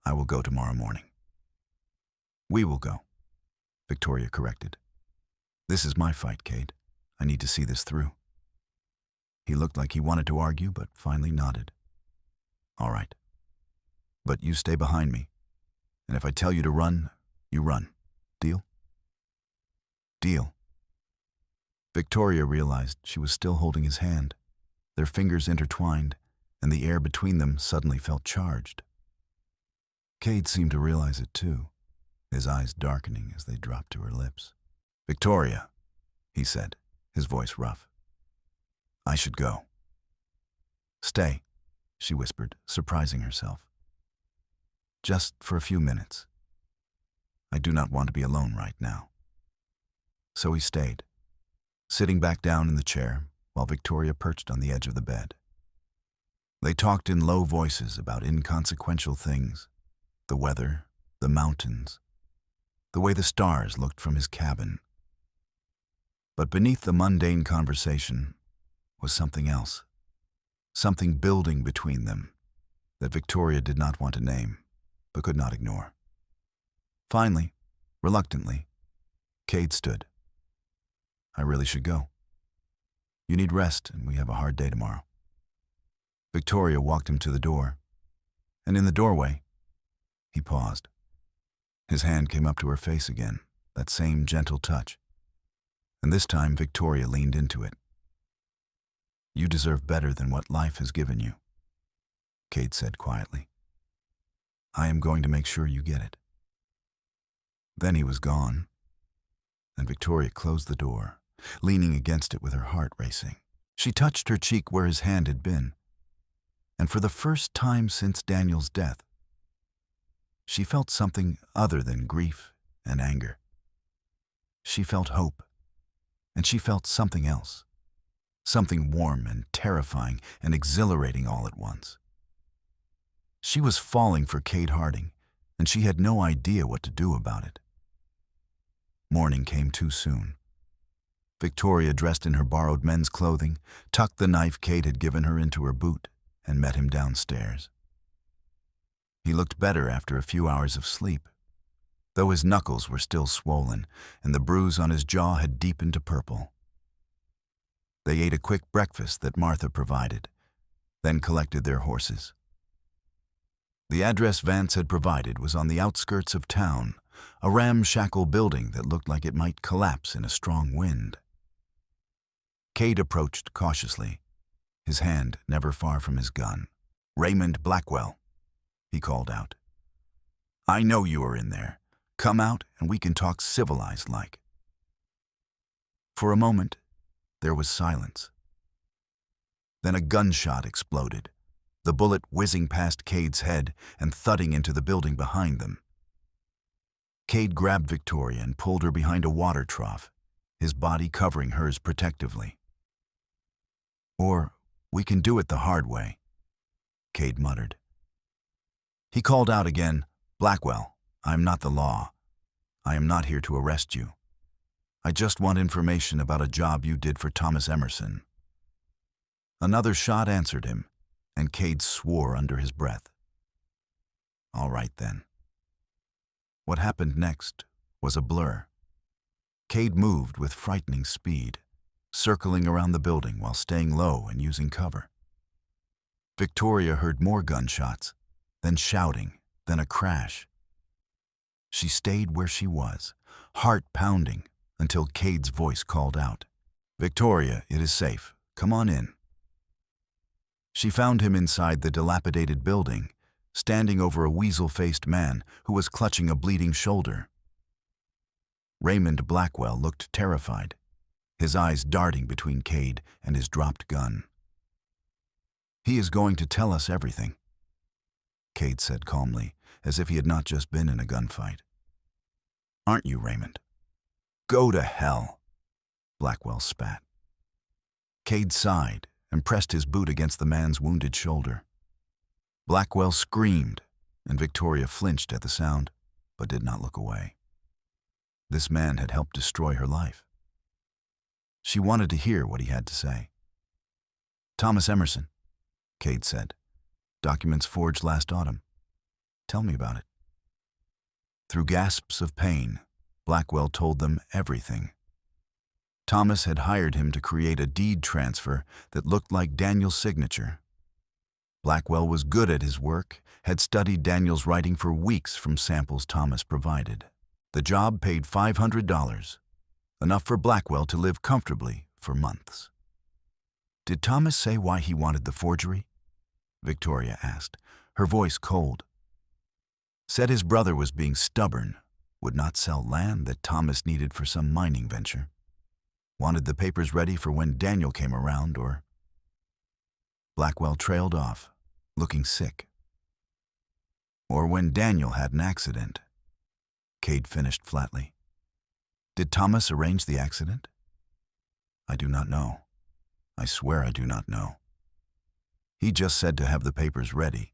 I will go tomorrow morning. We will go, Victoria corrected. This is my fight, Cade. I need to see this through. He looked like he wanted to argue, but finally nodded. All right. But you stay behind me, and if I tell you to run, You run. Deal? Deal. Victoria realized she was still holding his hand. Their fingers intertwined, and the air between them suddenly felt charged. Cade seemed to realize it too, his eyes darkening as they dropped to her lips. "Victoria," he said, his voice rough. "I should go." "Stay," she whispered, surprising herself. "Just for a few minutes. I do not want to be alone right now." So he stayed, sitting back down in the chair while Victoria perched on the edge of the bed. They talked in low voices about inconsequential things, the weather, the mountains, the way the stars looked from his cabin. But beneath the mundane conversation was something else, something building between them that Victoria did not want to name, but could not ignore. Finally, reluctantly, Cade stood. "I really should go. You need rest, and we have a hard day tomorrow." Victoria walked him to the door, and in the doorway, he paused. His hand came up to her face again, that same gentle touch. And this time, Victoria leaned into it. "You deserve better than what life has given you," Cade said quietly. "I am going to make sure you get it." Then he was gone, and Victoria closed the door, leaning against it with her heart racing. She touched her cheek where his hand had been, and for the first time since Daniel's death, she felt something other than grief and anger. She felt hope, and she felt something else, something warm and terrifying and exhilarating all at once. She was falling for Cade Harding, and she had no idea what to do about it. Morning came too soon. Victoria, dressed in her borrowed men's clothing, tucked the knife Cade had given her into her boot and met him downstairs. He looked better after a few hours of sleep, though his knuckles were still swollen and the bruise on his jaw had deepened to purple. They ate a quick breakfast that Martha provided, then collected their horses. The address Vance had provided was on the outskirts of town, a ramshackle building that looked like it might collapse in a strong wind. Cade approached cautiously, his hand never far from his gun. "Raymond Blackwell," he called out. "I know you are in there. Come out and we can talk civilized-like." For a moment, there was silence. Then a gunshot exploded, the bullet whizzing past Cade's head and thudding into the building behind them. Cade grabbed Victoria and pulled her behind a water trough, his body covering hers protectively. "Or we can do it the hard way," Cade muttered. He called out again, "Blackwell, I am not the law. I am not here to arrest you. I just want information about a job you did for Thomas Emerson." Another shot answered him, and Cade swore under his breath. All right then. What happened next was a blur. Cade moved with frightening speed, circling around the building while staying low and using cover. Victoria heard more gunshots, then shouting, then a crash. She stayed where she was, heart pounding, until Cade's voice called out, "Victoria, it is safe. Come on in." She found him inside the dilapidated building, standing over a weasel-faced man who was clutching a bleeding shoulder. Raymond Blackwell looked terrified, his eyes darting between Cade and his dropped gun. "He is going to tell us everything," Cade said calmly, as if he had not just been in a gunfight. "Aren't you, Raymond?" "Go to hell," Blackwell spat. Cade sighed and pressed his boot against the man's wounded shoulder. Blackwell screamed, and Victoria flinched at the sound, but did not look away. This man had helped destroy her life. She wanted to hear what he had to say. "Thomas Emerson," Cade said. "Documents forged last autumn. Tell me about it." Through gasps of pain, Blackwell told them everything. Thomas had hired him to create a deed transfer that looked like Daniel's signature. Blackwell was good at his work, had studied Daniel's writing for weeks from samples Thomas provided. The job paid $500, enough for Blackwell to live comfortably for months. Did Thomas say why he wanted the forgery? Victoria asked, her voice cold. Said his brother was being stubborn, would not sell land that Thomas needed for some mining venture. Wanted the papers ready for when Daniel came around, or... Blackwell trailed off, looking sick. Or when Daniel had an accident. Cade finished flatly. Did Thomas arrange the accident? I do not know. I swear I do not know. He just said to have the papers ready,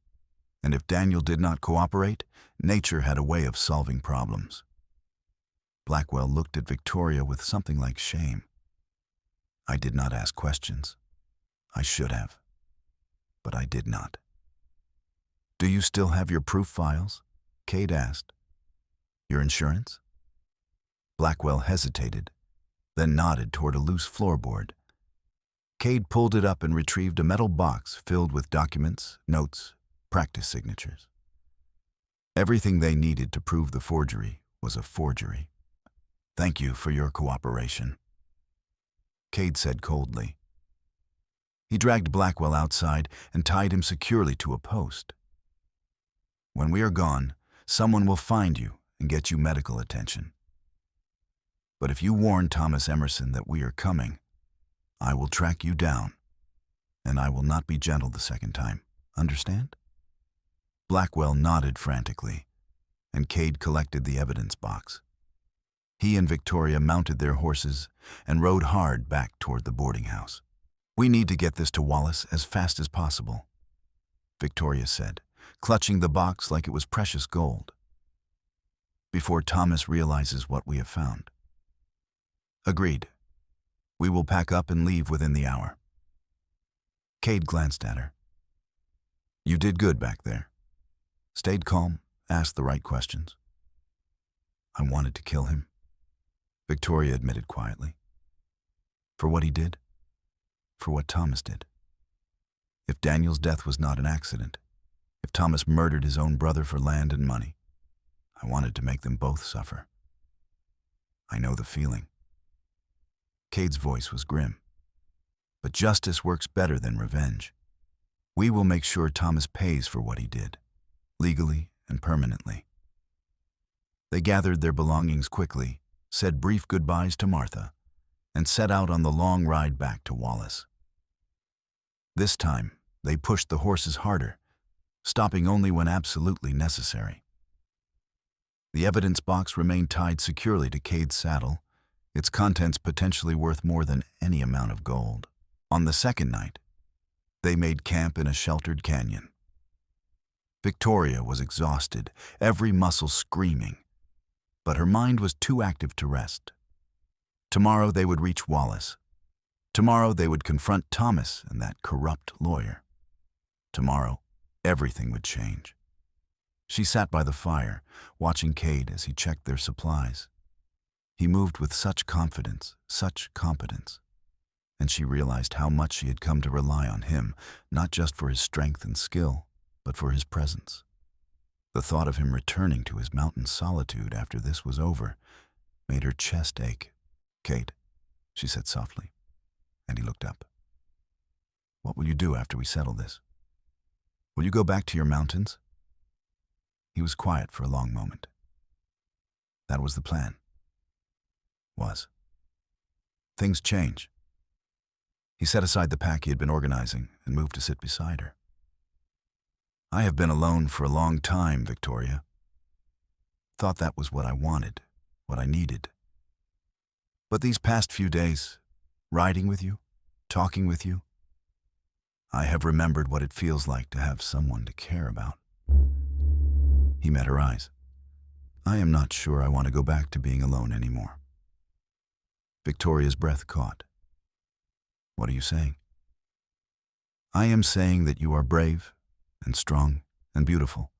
and if Daniel did not cooperate, nature had a way of solving problems. Blackwell looked at Victoria with something like shame. I did not ask questions. I should have. But I did not. Do you still have your proof files? Cade asked. Your insurance? Blackwell hesitated, then nodded toward a loose floorboard. Cade pulled it up and retrieved a metal box filled with documents, notes, practice signatures. Everything they needed to prove the forgery was a forgery. Thank you for your cooperation, Cade said coldly. He dragged Blackwell outside and tied him securely to a post. When we are gone, someone will find you and get you medical attention. But if you warn Thomas Emerson that we are coming, I will track you down, and I will not be gentle the second time. Understand? Blackwell nodded frantically, and Cade collected the evidence box. He and Victoria mounted their horses and rode hard back toward the boarding house. We need to get this to Wallace as fast as possible, Victoria said, clutching the box like it was precious gold. Before Thomas realizes what we have found. Agreed. We will pack up and leave within the hour. Cade glanced at her. You did good back there. Stayed calm, asked the right questions. I wanted to kill him, Victoria admitted quietly. For what he did, for what Thomas did. If Daniel's death was not an accident, if Thomas murdered his own brother for land and money, I wanted to make them both suffer. I know the feeling. Cade's voice was grim. But justice works better than revenge. We will make sure Thomas pays for what he did, legally and permanently. They gathered their belongings quickly, said brief goodbyes to Martha, and set out on the long ride back to Wallace. This time, they pushed the horses harder, stopping only when absolutely necessary. The evidence box remained tied securely to Cade's saddle, its contents potentially worth more than any amount of gold. On the second night, they made camp in a sheltered canyon. Victoria was exhausted, every muscle screaming, but her mind was too active to rest. Tomorrow they would reach Wallace. Tomorrow they would confront Thomas and that corrupt lawyer. Tomorrow, everything would change. She sat by the fire, watching Cade as he checked their supplies. He moved with such confidence, such competence, and she realized how much she had come to rely on him, not just for his strength and skill, but for his presence. The thought of him returning to his mountain solitude after this was over made her chest ache. Cade, she said softly, and he looked up. What will you do after we settle this? Will you go back to your mountains? He was quiet for a long moment. That was the plan. Was. Things change. He set aside the pack he had been organizing and moved to sit beside her. I have been alone for a long time, Victoria. Thought that was what I wanted, what I needed. But these past few days, riding with you, talking with you, I have remembered what it feels like to have someone to care about. He met her eyes. I am not sure I want to go back to being alone anymore. Victoria's breath caught. What are you saying? I am saying that you are brave and strong and beautiful.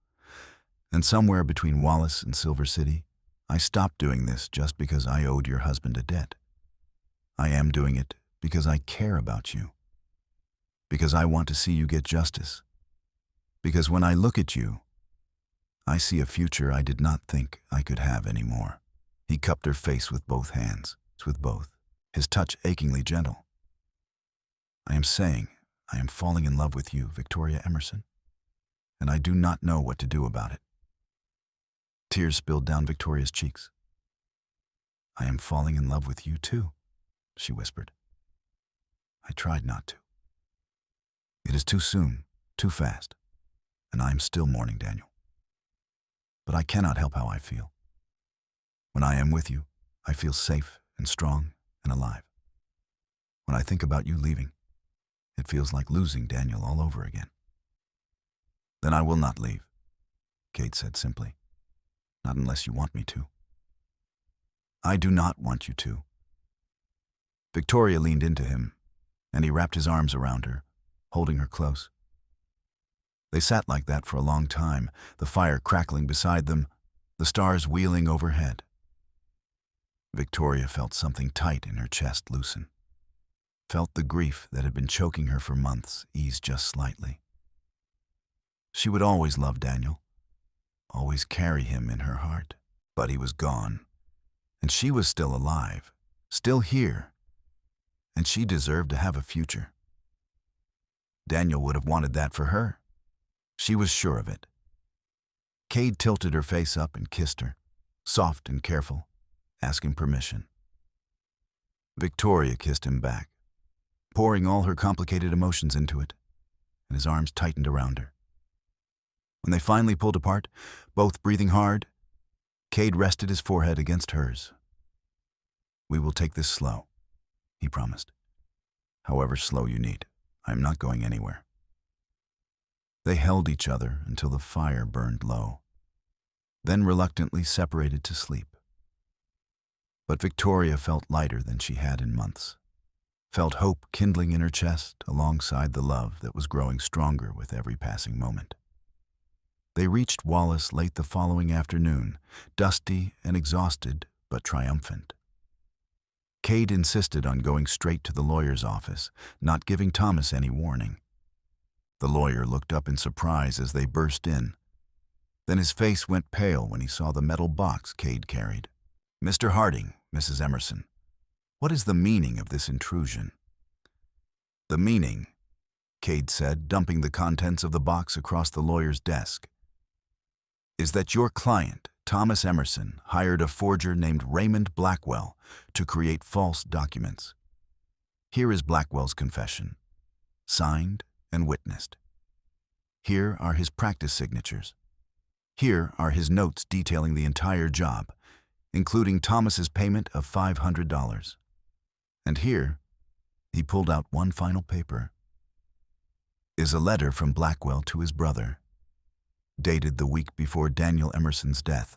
And somewhere between Wallace and Silver City, I stopped doing this just because I owed your husband a debt. I am doing it because I care about you. Because I want to see you get justice. Because when I look at you, I see a future I did not think I could have anymore. He cupped her face with both hands, his touch achingly gentle. I am saying I am falling in love with you, Victoria Emerson, and I do not know what to do about it. Tears spilled down Victoria's cheeks. I am falling in love with you too, she whispered. I tried not to. It is too soon, too fast, and I am still mourning Daniel. But I cannot help how I feel. When I am with you, I feel safe and strong and alive. When I think about you leaving, it feels like losing Daniel all over again. Then I will not leave, Cade said simply. Not unless you want me to. I do not want you to. Victoria leaned into him, and he wrapped his arms around her, holding her close. They sat like that for a long time, the fire crackling beside them, the stars wheeling overhead. Victoria felt something tight in her chest loosen, felt the grief that had been choking her for months ease just slightly. She would always love Daniel, always carry him in her heart, but he was gone, and she was still alive, still here, and she deserved to have a future. Daniel would have wanted that for her. She was sure of it. Cade tilted her face up and kissed her, soft and careful, asking permission. Victoria kissed him back, pouring all her complicated emotions into it, and his arms tightened around her. When they finally pulled apart, both breathing hard, Cade rested his forehead against hers. We will take this slow, he promised. However slow you need, I am not going anywhere. They held each other until the fire burned low, then reluctantly separated to sleep. But Victoria felt lighter than she had in months, felt hope kindling in her chest alongside the love that was growing stronger with every passing moment. They reached Wallace late the following afternoon, dusty and exhausted, but triumphant. Cade insisted on going straight to the lawyer's office, not giving Thomas any warning. The lawyer looked up in surprise as they burst in. Then his face went pale when he saw the metal box Cade carried. Mr. Harding, Mrs. Emerson, what is the meaning of this intrusion? The meaning, Cade said, dumping the contents of the box across the lawyer's desk, is that your client, Thomas Emerson, hired a forger named Raymond Blackwell to create false documents. Here is Blackwell's confession, signed and witnessed. Here are his practice signatures. Here are his notes detailing the entire job, including Thomas's payment of $500. And here, he pulled out one final paper, is a letter from Blackwell to his brother, dated the week before Daniel Emerson's death,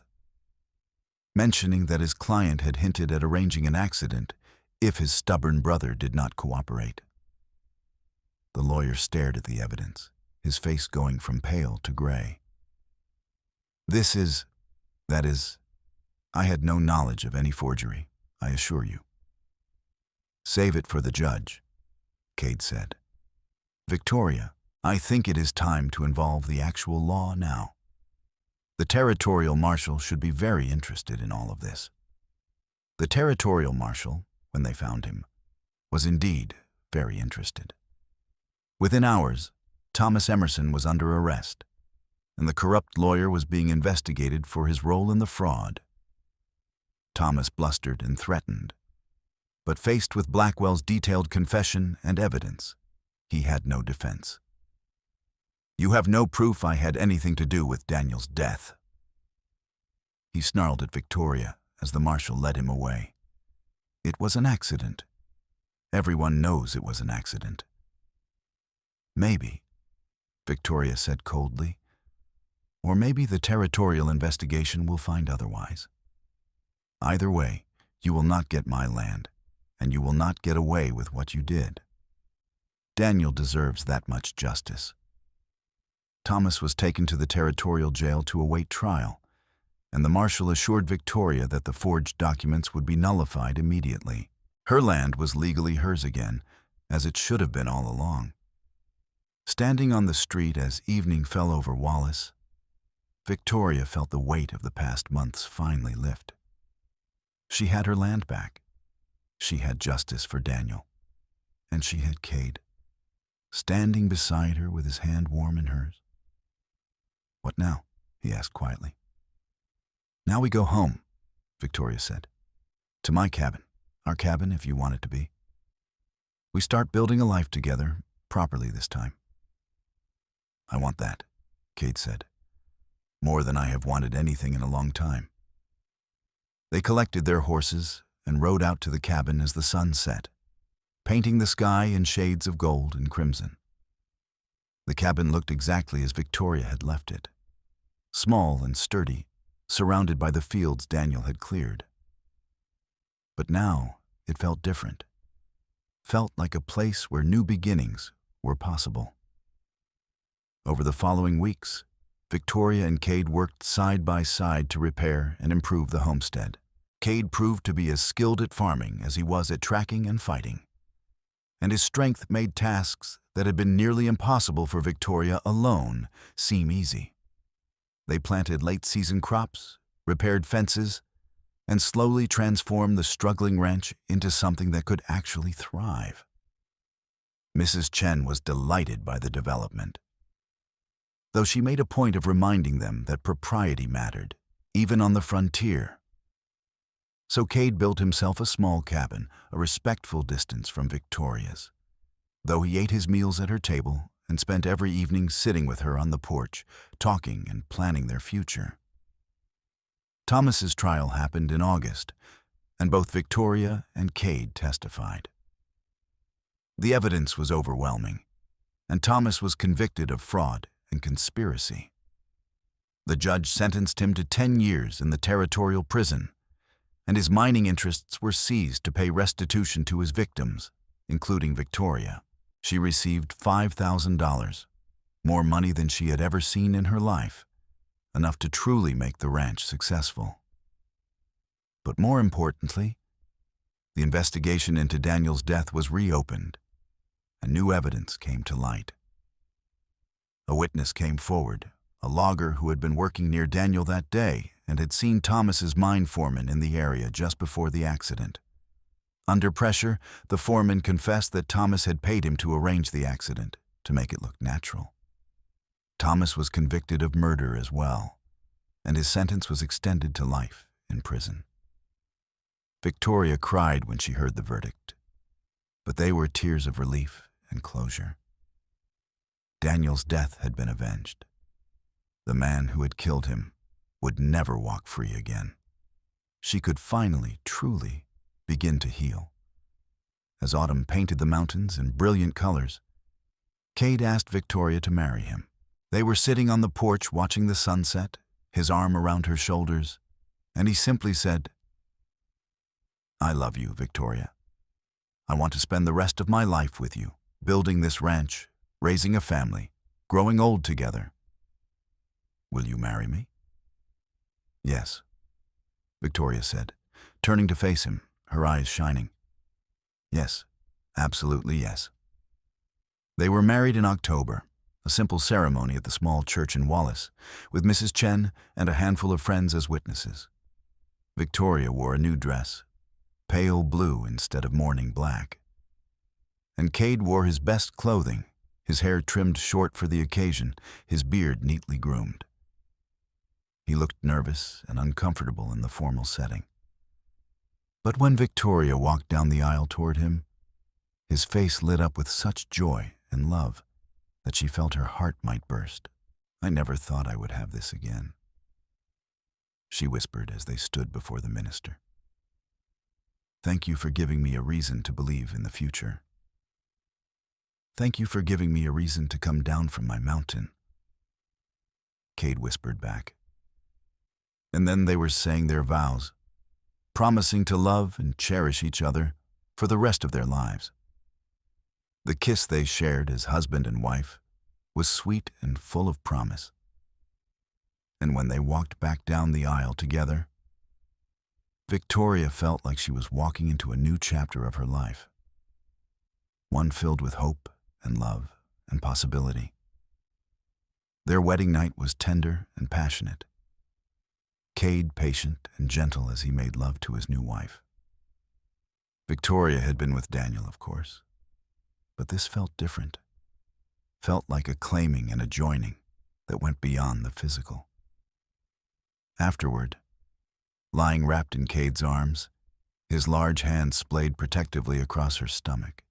mentioning that his client had hinted at arranging an accident if his stubborn brother did not cooperate. The lawyer stared at the evidence, his face going from pale to gray. That is, I had no knowledge of any forgery, I assure you. Save it for the judge, Cade said. Victoria, I think it is time to involve the actual law now. The territorial marshal should be very interested in all of this. The territorial marshal, when they found him, was indeed very interested. Within hours, Thomas Emerson was under arrest, and the corrupt lawyer was being investigated for his role in the fraud. Thomas blustered and threatened, but faced with Blackwell's detailed confession and evidence, he had no defense. You have no proof I had anything to do with Daniel's death. He snarled at Victoria as the marshal led him away. It was an accident. Everyone knows it was an accident. Maybe, Victoria said coldly, or maybe the territorial investigation will find otherwise. Either way, you will not get my land, and you will not get away with what you did. Daniel deserves that much justice. Thomas was taken to the territorial jail to await trial, and the marshal assured Victoria that the forged documents would be nullified immediately. Her land was legally hers again, as it should have been all along. Standing on the street as evening fell over Wallace, Victoria felt the weight of the past months finally lift. She had her land back. She had justice for Daniel. And she had Cade, standing beside her with his hand warm in hers. "What now?" he asked quietly. "Now we go home," Victoria said. "To my cabin, our cabin if you want it to be. We start building a life together, properly this time." "I want that," Cade said. "More than I have wanted anything in a long time." They collected their horses and rode out to the cabin as the sun set, painting the sky in shades of gold and crimson. The cabin looked exactly as Victoria had left it, small and sturdy, surrounded by the fields Daniel had cleared. But now it felt different, felt like a place where new beginnings were possible. Over the following weeks, Victoria and Cade worked side by side to repair and improve the homestead. Cade proved to be as skilled at farming as he was at tracking and fighting, and his strength made tasks that had been nearly impossible for Victoria alone seem easy. They planted late-season crops, repaired fences, and slowly transformed the struggling ranch into something that could actually thrive. Mrs. Chen was delighted by the development, though she made a point of reminding them that propriety mattered, even on the frontier. So Cade built himself a small cabin, a respectful distance from Victoria's, though he ate his meals at her table and spent every evening sitting with her on the porch, talking and planning their future. Thomas's trial happened in August, and both Victoria and Cade testified. The evidence was overwhelming, and Thomas was convicted of fraud and conspiracy. The judge sentenced him to 10 years in the territorial prison, and his mining interests were seized to pay restitution to his victims, including Victoria. She received $5,000, more money than she had ever seen in her life, enough to truly make the ranch successful. But more importantly, the investigation into Daniel's death was reopened, and new evidence came to light. A witness came forward, a logger who had been working near Daniel that day and had seen Thomas's mine foreman in the area just before the accident. Under pressure, the foreman confessed that Thomas had paid him to arrange the accident, to make it look natural. Thomas was convicted of murder as well, and his sentence was extended to life in prison. Victoria cried when she heard the verdict, but they were tears of relief and closure. Daniel's death had been avenged. The man who had killed him would never walk free again. She could finally, truly, begin to heal. As autumn painted the mountains in brilliant colors, Cade asked Victoria to marry him. They were sitting on the porch watching the sunset, his arm around her shoulders, and he simply said, "I love you, Victoria. I want to spend the rest of my life with you, building this ranch, raising a family, growing old together. Will you marry me?" "Yes," Victoria said, turning to face him, her eyes shining. "Yes, absolutely yes." They were married in October, a simple ceremony at the small church in Wallace, with Mrs. Chen and a handful of friends as witnesses. Victoria wore a new dress, pale blue instead of mourning black. And Cade wore his best clothing, his hair trimmed short for the occasion, his beard neatly groomed. He looked nervous and uncomfortable in the formal setting. But when Victoria walked down the aisle toward him, his face lit up with such joy and love that she felt her heart might burst. "I never thought I would have this again," she whispered as they stood before the minister. "Thank you for giving me a reason to believe in the future. Thank you for giving me a reason to come down from my mountain," Cade whispered back. And then they were saying their vows, promising to love and cherish each other for the rest of their lives. The kiss they shared as husband and wife was sweet and full of promise. And when they walked back down the aisle together, Victoria felt like she was walking into a new chapter of her life, one filled with hope and love and possibility. Their wedding night was tender and passionate. Cade patient and gentle as he made love to his new wife. Victoria had been with Daniel, of course, but this felt different. Felt like a claiming and a joining that went beyond the physical. Afterward, lying wrapped in Cade's arms, his large hand splayed protectively across her stomach,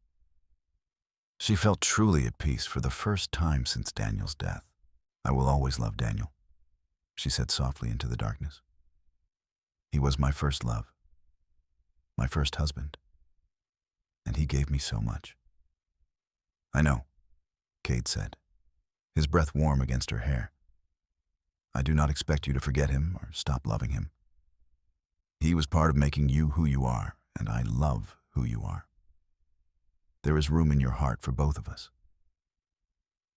she felt truly at peace for the first time since Daniel's death. "I will always love Daniel," she said softly into the darkness. "He was my first love, my first husband, and he gave me so much." "I know," Cade said, his breath warm against her hair. "I do not expect you to forget him or stop loving him. He was part of making you who you are, and I love who you are. There is room in your heart for both of us."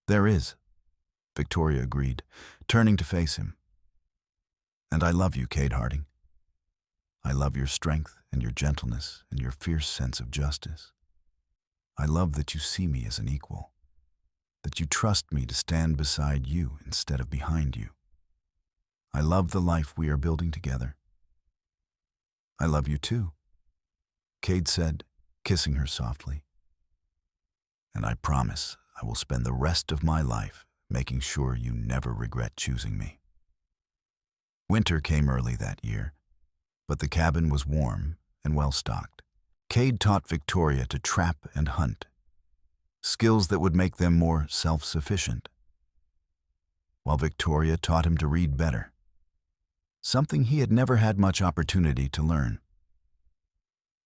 "There is," Victoria agreed, turning to face him. "And I love you, Cade Harding. I love your strength and your gentleness and your fierce sense of justice. I love that you see me as an equal, that you trust me to stand beside you instead of behind you. I love the life we are building together." "I love you too," Cade said, kissing her softly. "And I promise I will spend the rest of my life making sure you never regret choosing me." Winter came early that year, but the cabin was warm and well-stocked. Cade taught Victoria to trap and hunt, skills that would make them more self-sufficient, while Victoria taught him to read better, something he had never had much opportunity to learn.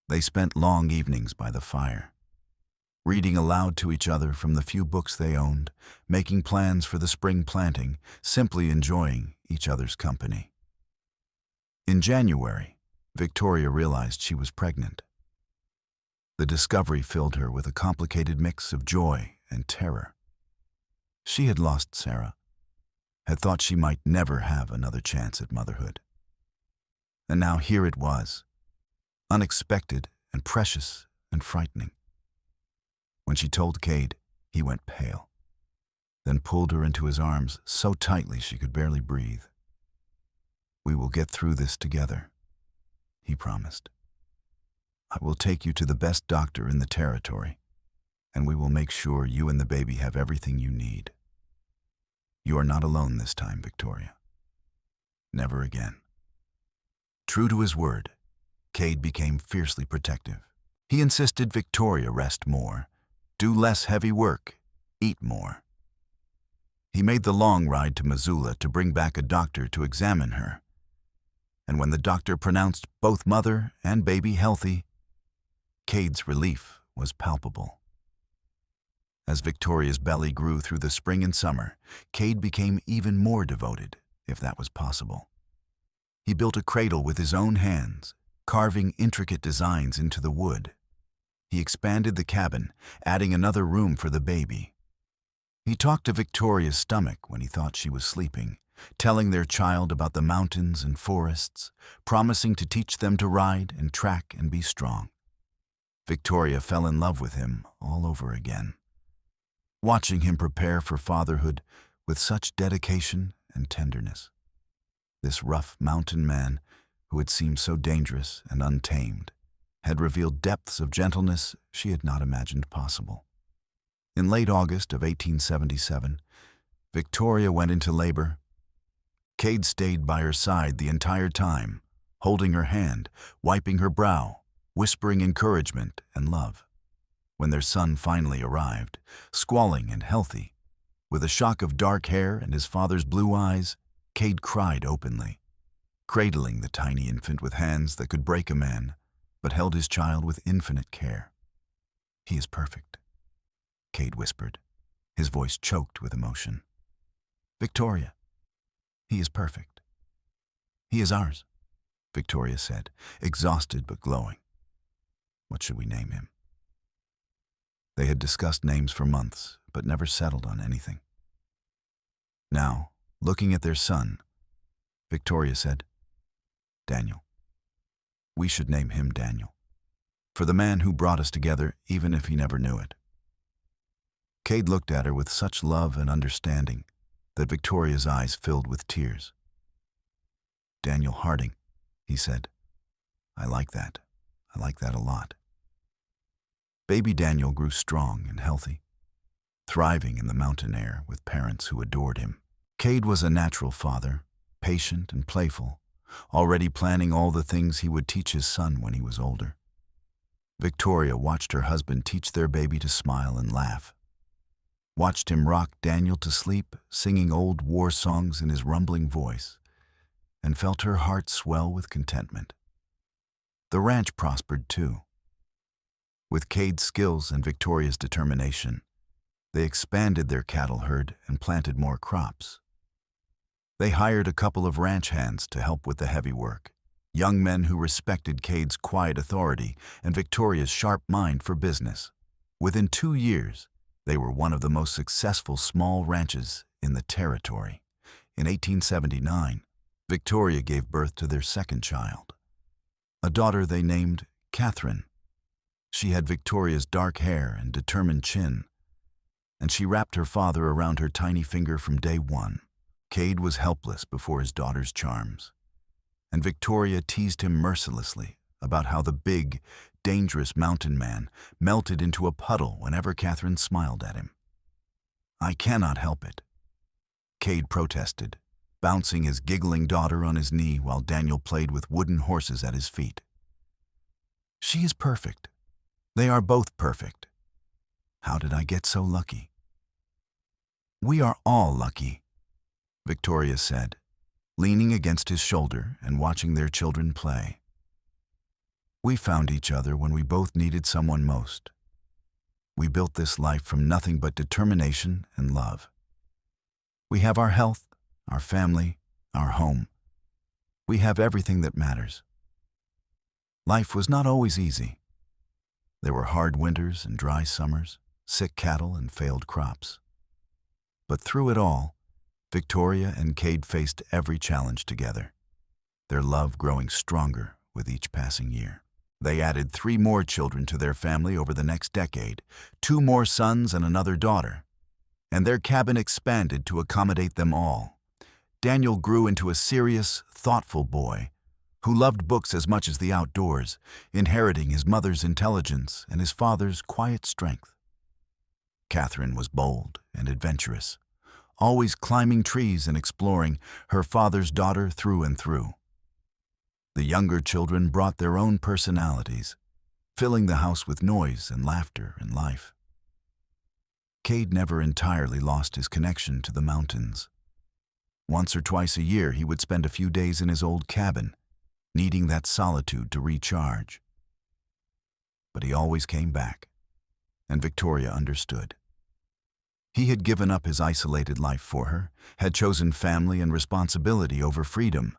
They spent long evenings by the fire, reading aloud to each other from the few books they owned, making plans for the spring planting, simply enjoying each other's company. In January, Victoria realized she was pregnant. The discovery filled her with a complicated mix of joy and terror. She had lost Sarah, had thought she might never have another chance at motherhood. And now here it was, unexpected and precious and frightening. When she told Cade, he went pale, then pulled her into his arms so tightly she could barely breathe. "We will get through this together," he promised. "I will take you to the best doctor in the territory, and we will make sure you and the baby have everything you need. You are not alone this time, Victoria. Never again." True to his word, Cade became fiercely protective. He insisted Victoria rest more, do less heavy work, eat more. He made the long ride to Missoula to bring back a doctor to examine her. And when the doctor pronounced both mother and baby healthy, Cade's relief was palpable. As Victoria's belly grew through the spring and summer, Cade became even more devoted, if that was possible. He built a cradle with his own hands, carving intricate designs into the wood. He expanded the cabin, adding another room for the baby. He talked to Victoria's stomach when he thought she was sleeping, telling their child about the mountains and forests, promising to teach them to ride and track and be strong. Victoria fell in love with him all over again, watching him prepare for fatherhood with such dedication and tenderness. This rough mountain man, who had seemed so dangerous and untamed, had revealed depths of gentleness she had not imagined possible. In late August of 1877, Victoria went into labor. Cade stayed by her side the entire time, holding her hand, wiping her brow, whispering encouragement and love. When their son finally arrived, squalling and healthy, with a shock of dark hair and his father's blue eyes, Cade cried openly, cradling the tiny infant with hands that could break a man, but held his child with infinite care. "He is perfect," Cade whispered, his voice choked with emotion. "Victoria, he is perfect. He is ours," Victoria said, exhausted but glowing. "What should we name him?" They had discussed names for months, but never settled on anything. Now, looking at their son, Victoria said, "Daniel. We should name him Daniel, for the man who brought us together even if he never knew it." Cade looked at her with such love and understanding that Victoria's eyes filled with tears. Daniel Harding, he said. I like that. I like that a lot. Baby Daniel grew strong and healthy, thriving in the mountain air with parents who adored him. Cade was a natural father, patient and playful, already planning all the things he would teach his son when he was older. Victoria watched her husband teach their baby to smile and laugh, watched him rock Daniel to sleep, singing old war songs in his rumbling voice, and felt her heart swell with contentment. The ranch prospered too. With Cade's skills and Victoria's determination, they expanded their cattle herd and planted more crops. They hired a couple of ranch hands to help with the heavy work, young men who respected Cade's quiet authority and Victoria's sharp mind for business. Within 2 years, they were one of the most successful small ranches in the territory. In 1879, Victoria gave birth to their second child, a daughter they named Catherine. She had Victoria's dark hair and determined chin, and she wrapped her father around her tiny finger from day one. Cade was helpless before his daughter's charms, and Victoria teased him mercilessly about how the big, dangerous mountain man melted into a puddle whenever Catherine smiled at him. I cannot help it, Cade protested, bouncing his giggling daughter on his knee while Daniel played with wooden horses at his feet. She is perfect. They are both perfect. How did I get so lucky? We are all lucky, Victoria said, leaning against his shoulder and watching their children play. We found each other when we both needed someone most. We built this life from nothing but determination and love. We have our health, our family, our home. We have everything that matters. Life was not always easy. There were hard winters and dry summers, sick cattle and failed crops. But through it all, Victoria and Cade faced every challenge together, their love growing stronger with each passing year. They added 3 more children to their family over the next decade, 2 more sons and another daughter, and their cabin expanded to accommodate them all. Daniel grew into a serious, thoughtful boy who loved books as much as the outdoors, inheriting his mother's intelligence and his father's quiet strength. Catherine was bold and adventurous, always climbing trees and exploring, her father's daughter through and through. The younger children brought their own personalities, filling the house with noise and laughter and life. Cade never entirely lost his connection to the mountains. Once or twice a year, he would spend a few days in his old cabin, needing that solitude to recharge. But he always came back, and Victoria understood. He had given up his isolated life for her, had chosen family and responsibility over freedom,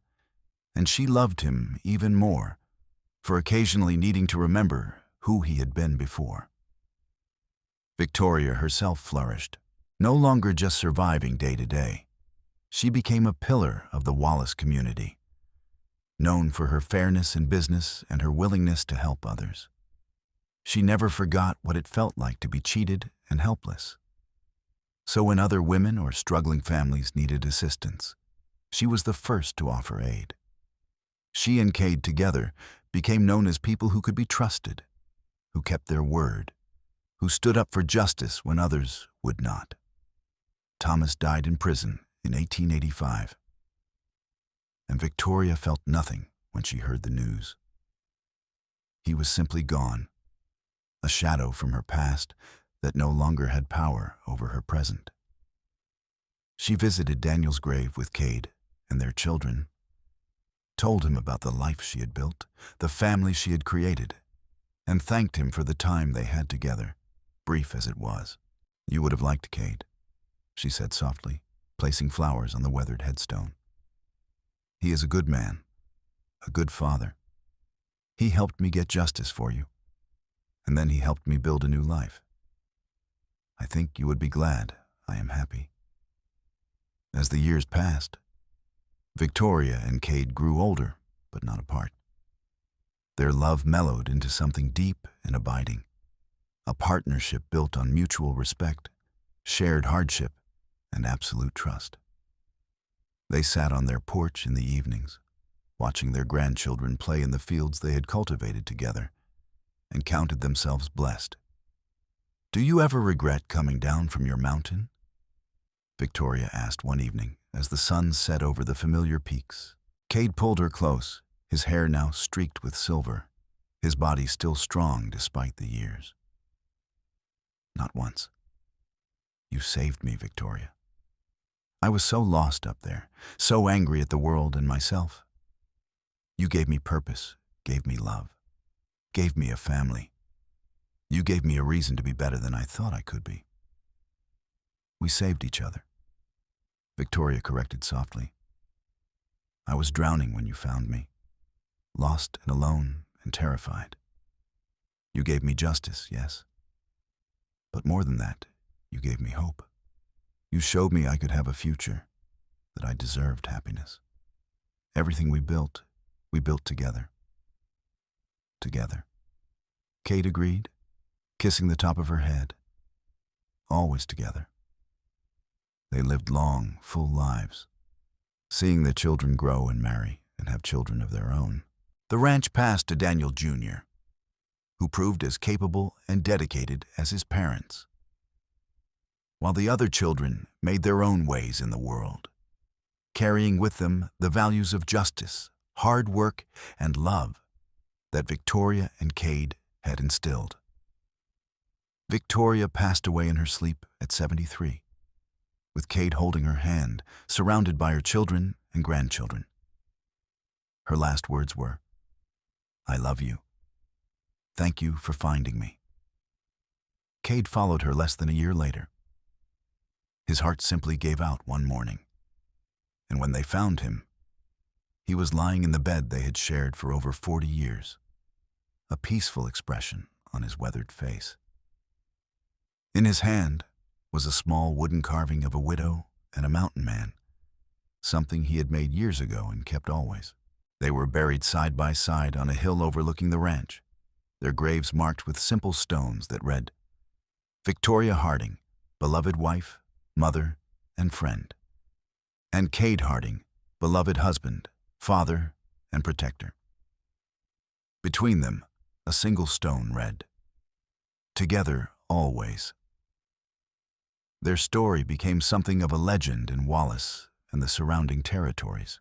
and she loved him even more, for occasionally needing to remember who he had been before. Victoria herself flourished, no longer just surviving day to day. She became a pillar of the Wallace community, known for her fairness in business and her willingness to help others. She never forgot what it felt like to be cheated and helpless. So when other women or struggling families needed assistance, she was the first to offer aid. She and Cade together became known as people who could be trusted, who kept their word, who stood up for justice when others would not. Thomas died in prison in 1885, and Victoria felt nothing when she heard the news. He was simply gone, a shadow from her past that no longer had power over her present. She visited Daniel's grave with Cade and their children, told him about the life she had built, the family she had created, and thanked him for the time they had together, brief as it was. You would have liked Cade, she said softly, placing flowers on the weathered headstone. He is a good man, a good father. He helped me get justice for you, and then he helped me build a new life. I think you would be glad I am happy. As the years passed, Victoria and Cade grew older, but not apart. Their love mellowed into something deep and abiding, a partnership built on mutual respect, shared hardship, and absolute trust. They sat on their porch in the evenings, watching their grandchildren play in the fields they had cultivated together, and counted themselves blessed. "Do you ever regret coming down from your mountain?" Victoria asked one evening as the sun set over the familiar peaks. Cade pulled her close, his hair now streaked with silver, his body still strong despite the years. "Not once. You saved me, Victoria. I was so lost up there, so angry at the world and myself. You gave me purpose, gave me love, gave me a family. You gave me a reason to be better than I thought I could be." "We saved each other," Victoria corrected softly. "I was drowning when you found me, lost and alone and terrified. You gave me justice, yes. But more than that, you gave me hope. You showed me I could have a future, that I deserved happiness. Everything we built together. Together." Cade agreed, kissing the top of her head. "Always together." They lived long, full lives, seeing their children grow and marry and have children of their own. The ranch passed to Daniel Jr., who proved as capable and dedicated as his parents, while the other children made their own ways in the world, carrying with them the values of justice, hard work, and love that Victoria and Cade had instilled. Victoria passed away in her sleep at 73, with Cade holding her hand, surrounded by her children and grandchildren. Her last words were, "I love you. Thank you for finding me." Cade followed her less than a year later. His heart simply gave out one morning, and when they found him, he was lying in the bed they had shared for over 40 years, a peaceful expression on his weathered face. In his hand was a small wooden carving of a widow and a mountain man, something he had made years ago and kept always. They were buried side by side on a hill overlooking the ranch, their graves marked with simple stones that read, "Victoria Harding, beloved wife, mother, and friend," and Cade Harding, beloved husband, father, and protector. Between them, a single stone read, "Together always." Their story became something of a legend in Wallace and the surrounding territories.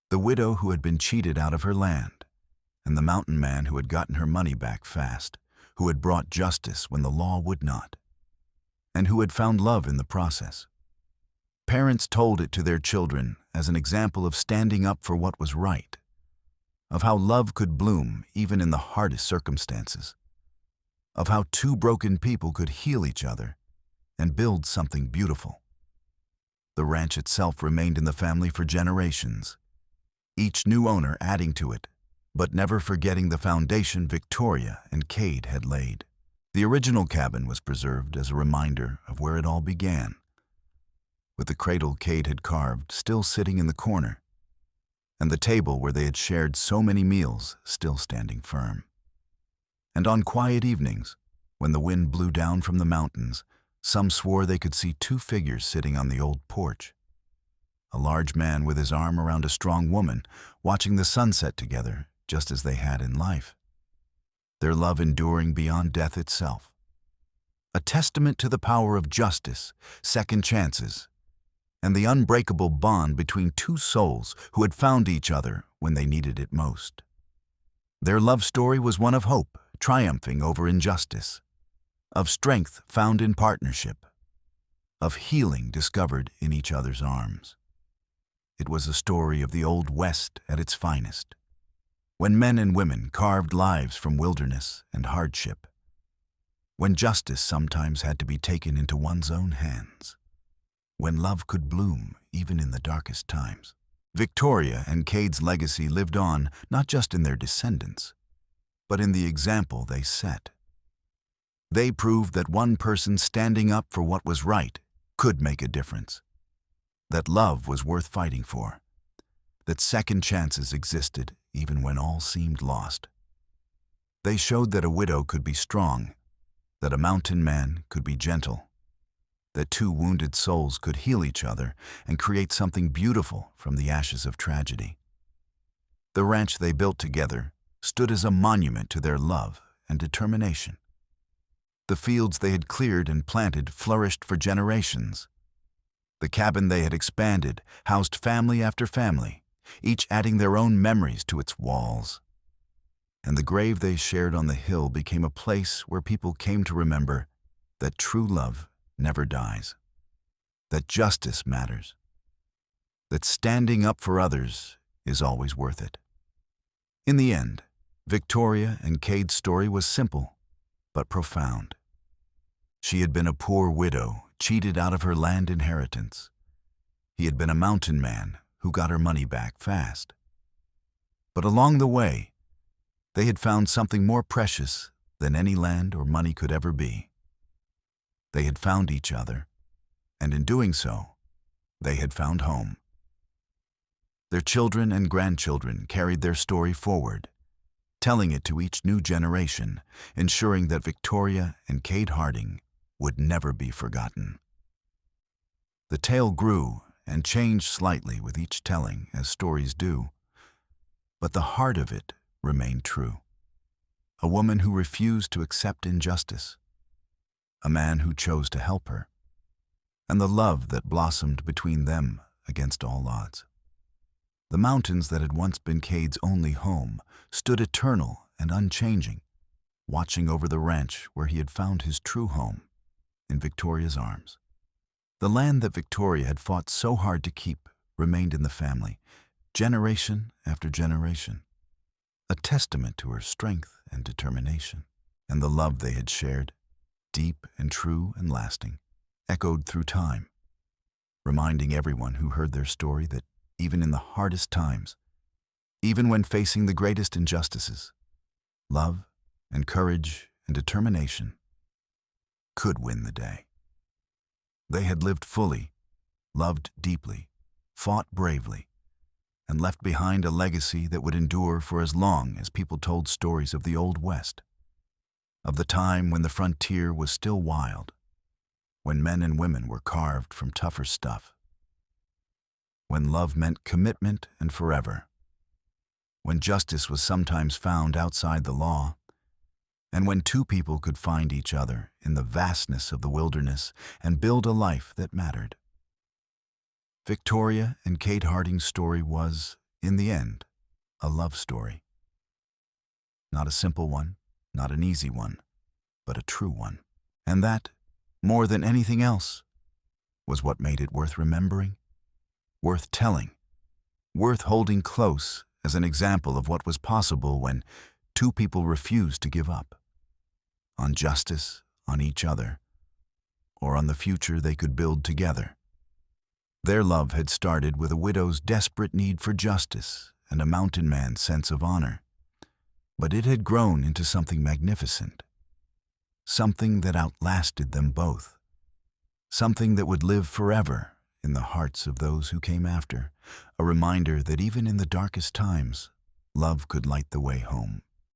The widow who had been cheated out of her land, and the mountain man who had gotten her money back fast, who had brought justice when the law would not, and who had found love in the process. Parents told it to their children as an example of standing up for what was right, of how love could bloom even in the hardest circumstances, of how two broken people could heal each other and build something beautiful. The ranch itself remained in the family for generations, each new owner adding to it, but never forgetting the foundation Victoria and Cade had laid. The original cabin was preserved as a reminder of where it all began, with the cradle Cade had carved still sitting in the corner, and the table where they had shared so many meals still standing firm. And on quiet evenings, when the wind blew down from the mountains, some swore they could see two figures sitting on the old porch. A large man with his arm around a strong woman, watching the sunset together, just as they had in life. Their love enduring beyond death itself. A testament to the power of justice, second chances, and the unbreakable bond between two souls who had found each other when they needed it most. Their love story was one of hope, triumphing over injustice, of strength found in partnership, of healing discovered in each other's arms. It was a story of the Old West at its finest, when men and women carved lives from wilderness and hardship, when justice sometimes had to be taken into one's own hands, when love could bloom even in the darkest times. Victoria and Cade's legacy lived on not just in their descendants, but in the example they set. They proved that one person standing up for what was right could make a difference, that love was worth fighting for, that second chances existed even when all seemed lost. They showed that a widow could be strong, that a mountain man could be gentle, that two wounded souls could heal each other and create something beautiful from the ashes of tragedy. The ranch they built together stood as a monument to their love and determination. The fields they had cleared and planted flourished for generations. The cabin they had expanded housed family after family, each adding their own memories to its walls. And the grave they shared on the hill became a place where people came to remember that true love never dies, that justice matters, that standing up for others is always worth it. In the end, Victoria and Cade's story was simple, but profound. She had been a poor widow, cheated out of her land inheritance. He had been a mountain man who got her money back fast. But along the way, they had found something more precious than any land or money could ever be. They had found each other, and in doing so, they had found home. Their children and grandchildren carried their story forward, telling it to each new generation, ensuring that Victoria and Cade Harding would never be forgotten. The tale grew and changed slightly with each telling, as stories do, but the heart of it remained true. A woman who refused to accept injustice, a man who chose to help her, and the love that blossomed between them against all odds. The mountains that had once been Cade's only home stood eternal and unchanging, watching over the ranch where he had found his true home, in Victoria's arms. The land that Victoria had fought so hard to keep remained in the family, generation after generation, a testament to her strength and determination. And the love they had shared, deep and true and lasting, echoed through time, reminding everyone who heard their story that even in the hardest times, even when facing the greatest injustices, love and courage and determination could win the day. They had lived fully, loved deeply, fought bravely, and left behind a legacy that would endure for as long as people told stories of the Old West, of the time when the frontier was still wild, when men and women were carved from tougher stuff, when love meant commitment and forever, when justice was sometimes found outside the law, and when two people could find each other in the vastness of the wilderness and build a life that mattered. Victoria and Cade Harding's story was, in the end, a love story. Not a simple one, not an easy one, but a true one. And that, more than anything else, was what made it worth remembering, worth telling, worth holding close as an example of what was possible when two people refused to give up on justice, on each other, or on the future they could build together. Their love had started with a widow's desperate need for justice and a mountain man's sense of honor, but it had grown into something magnificent, something that outlasted them both, something that would live forever in the hearts of those who came after, a reminder that even in the darkest times, love could light the way home.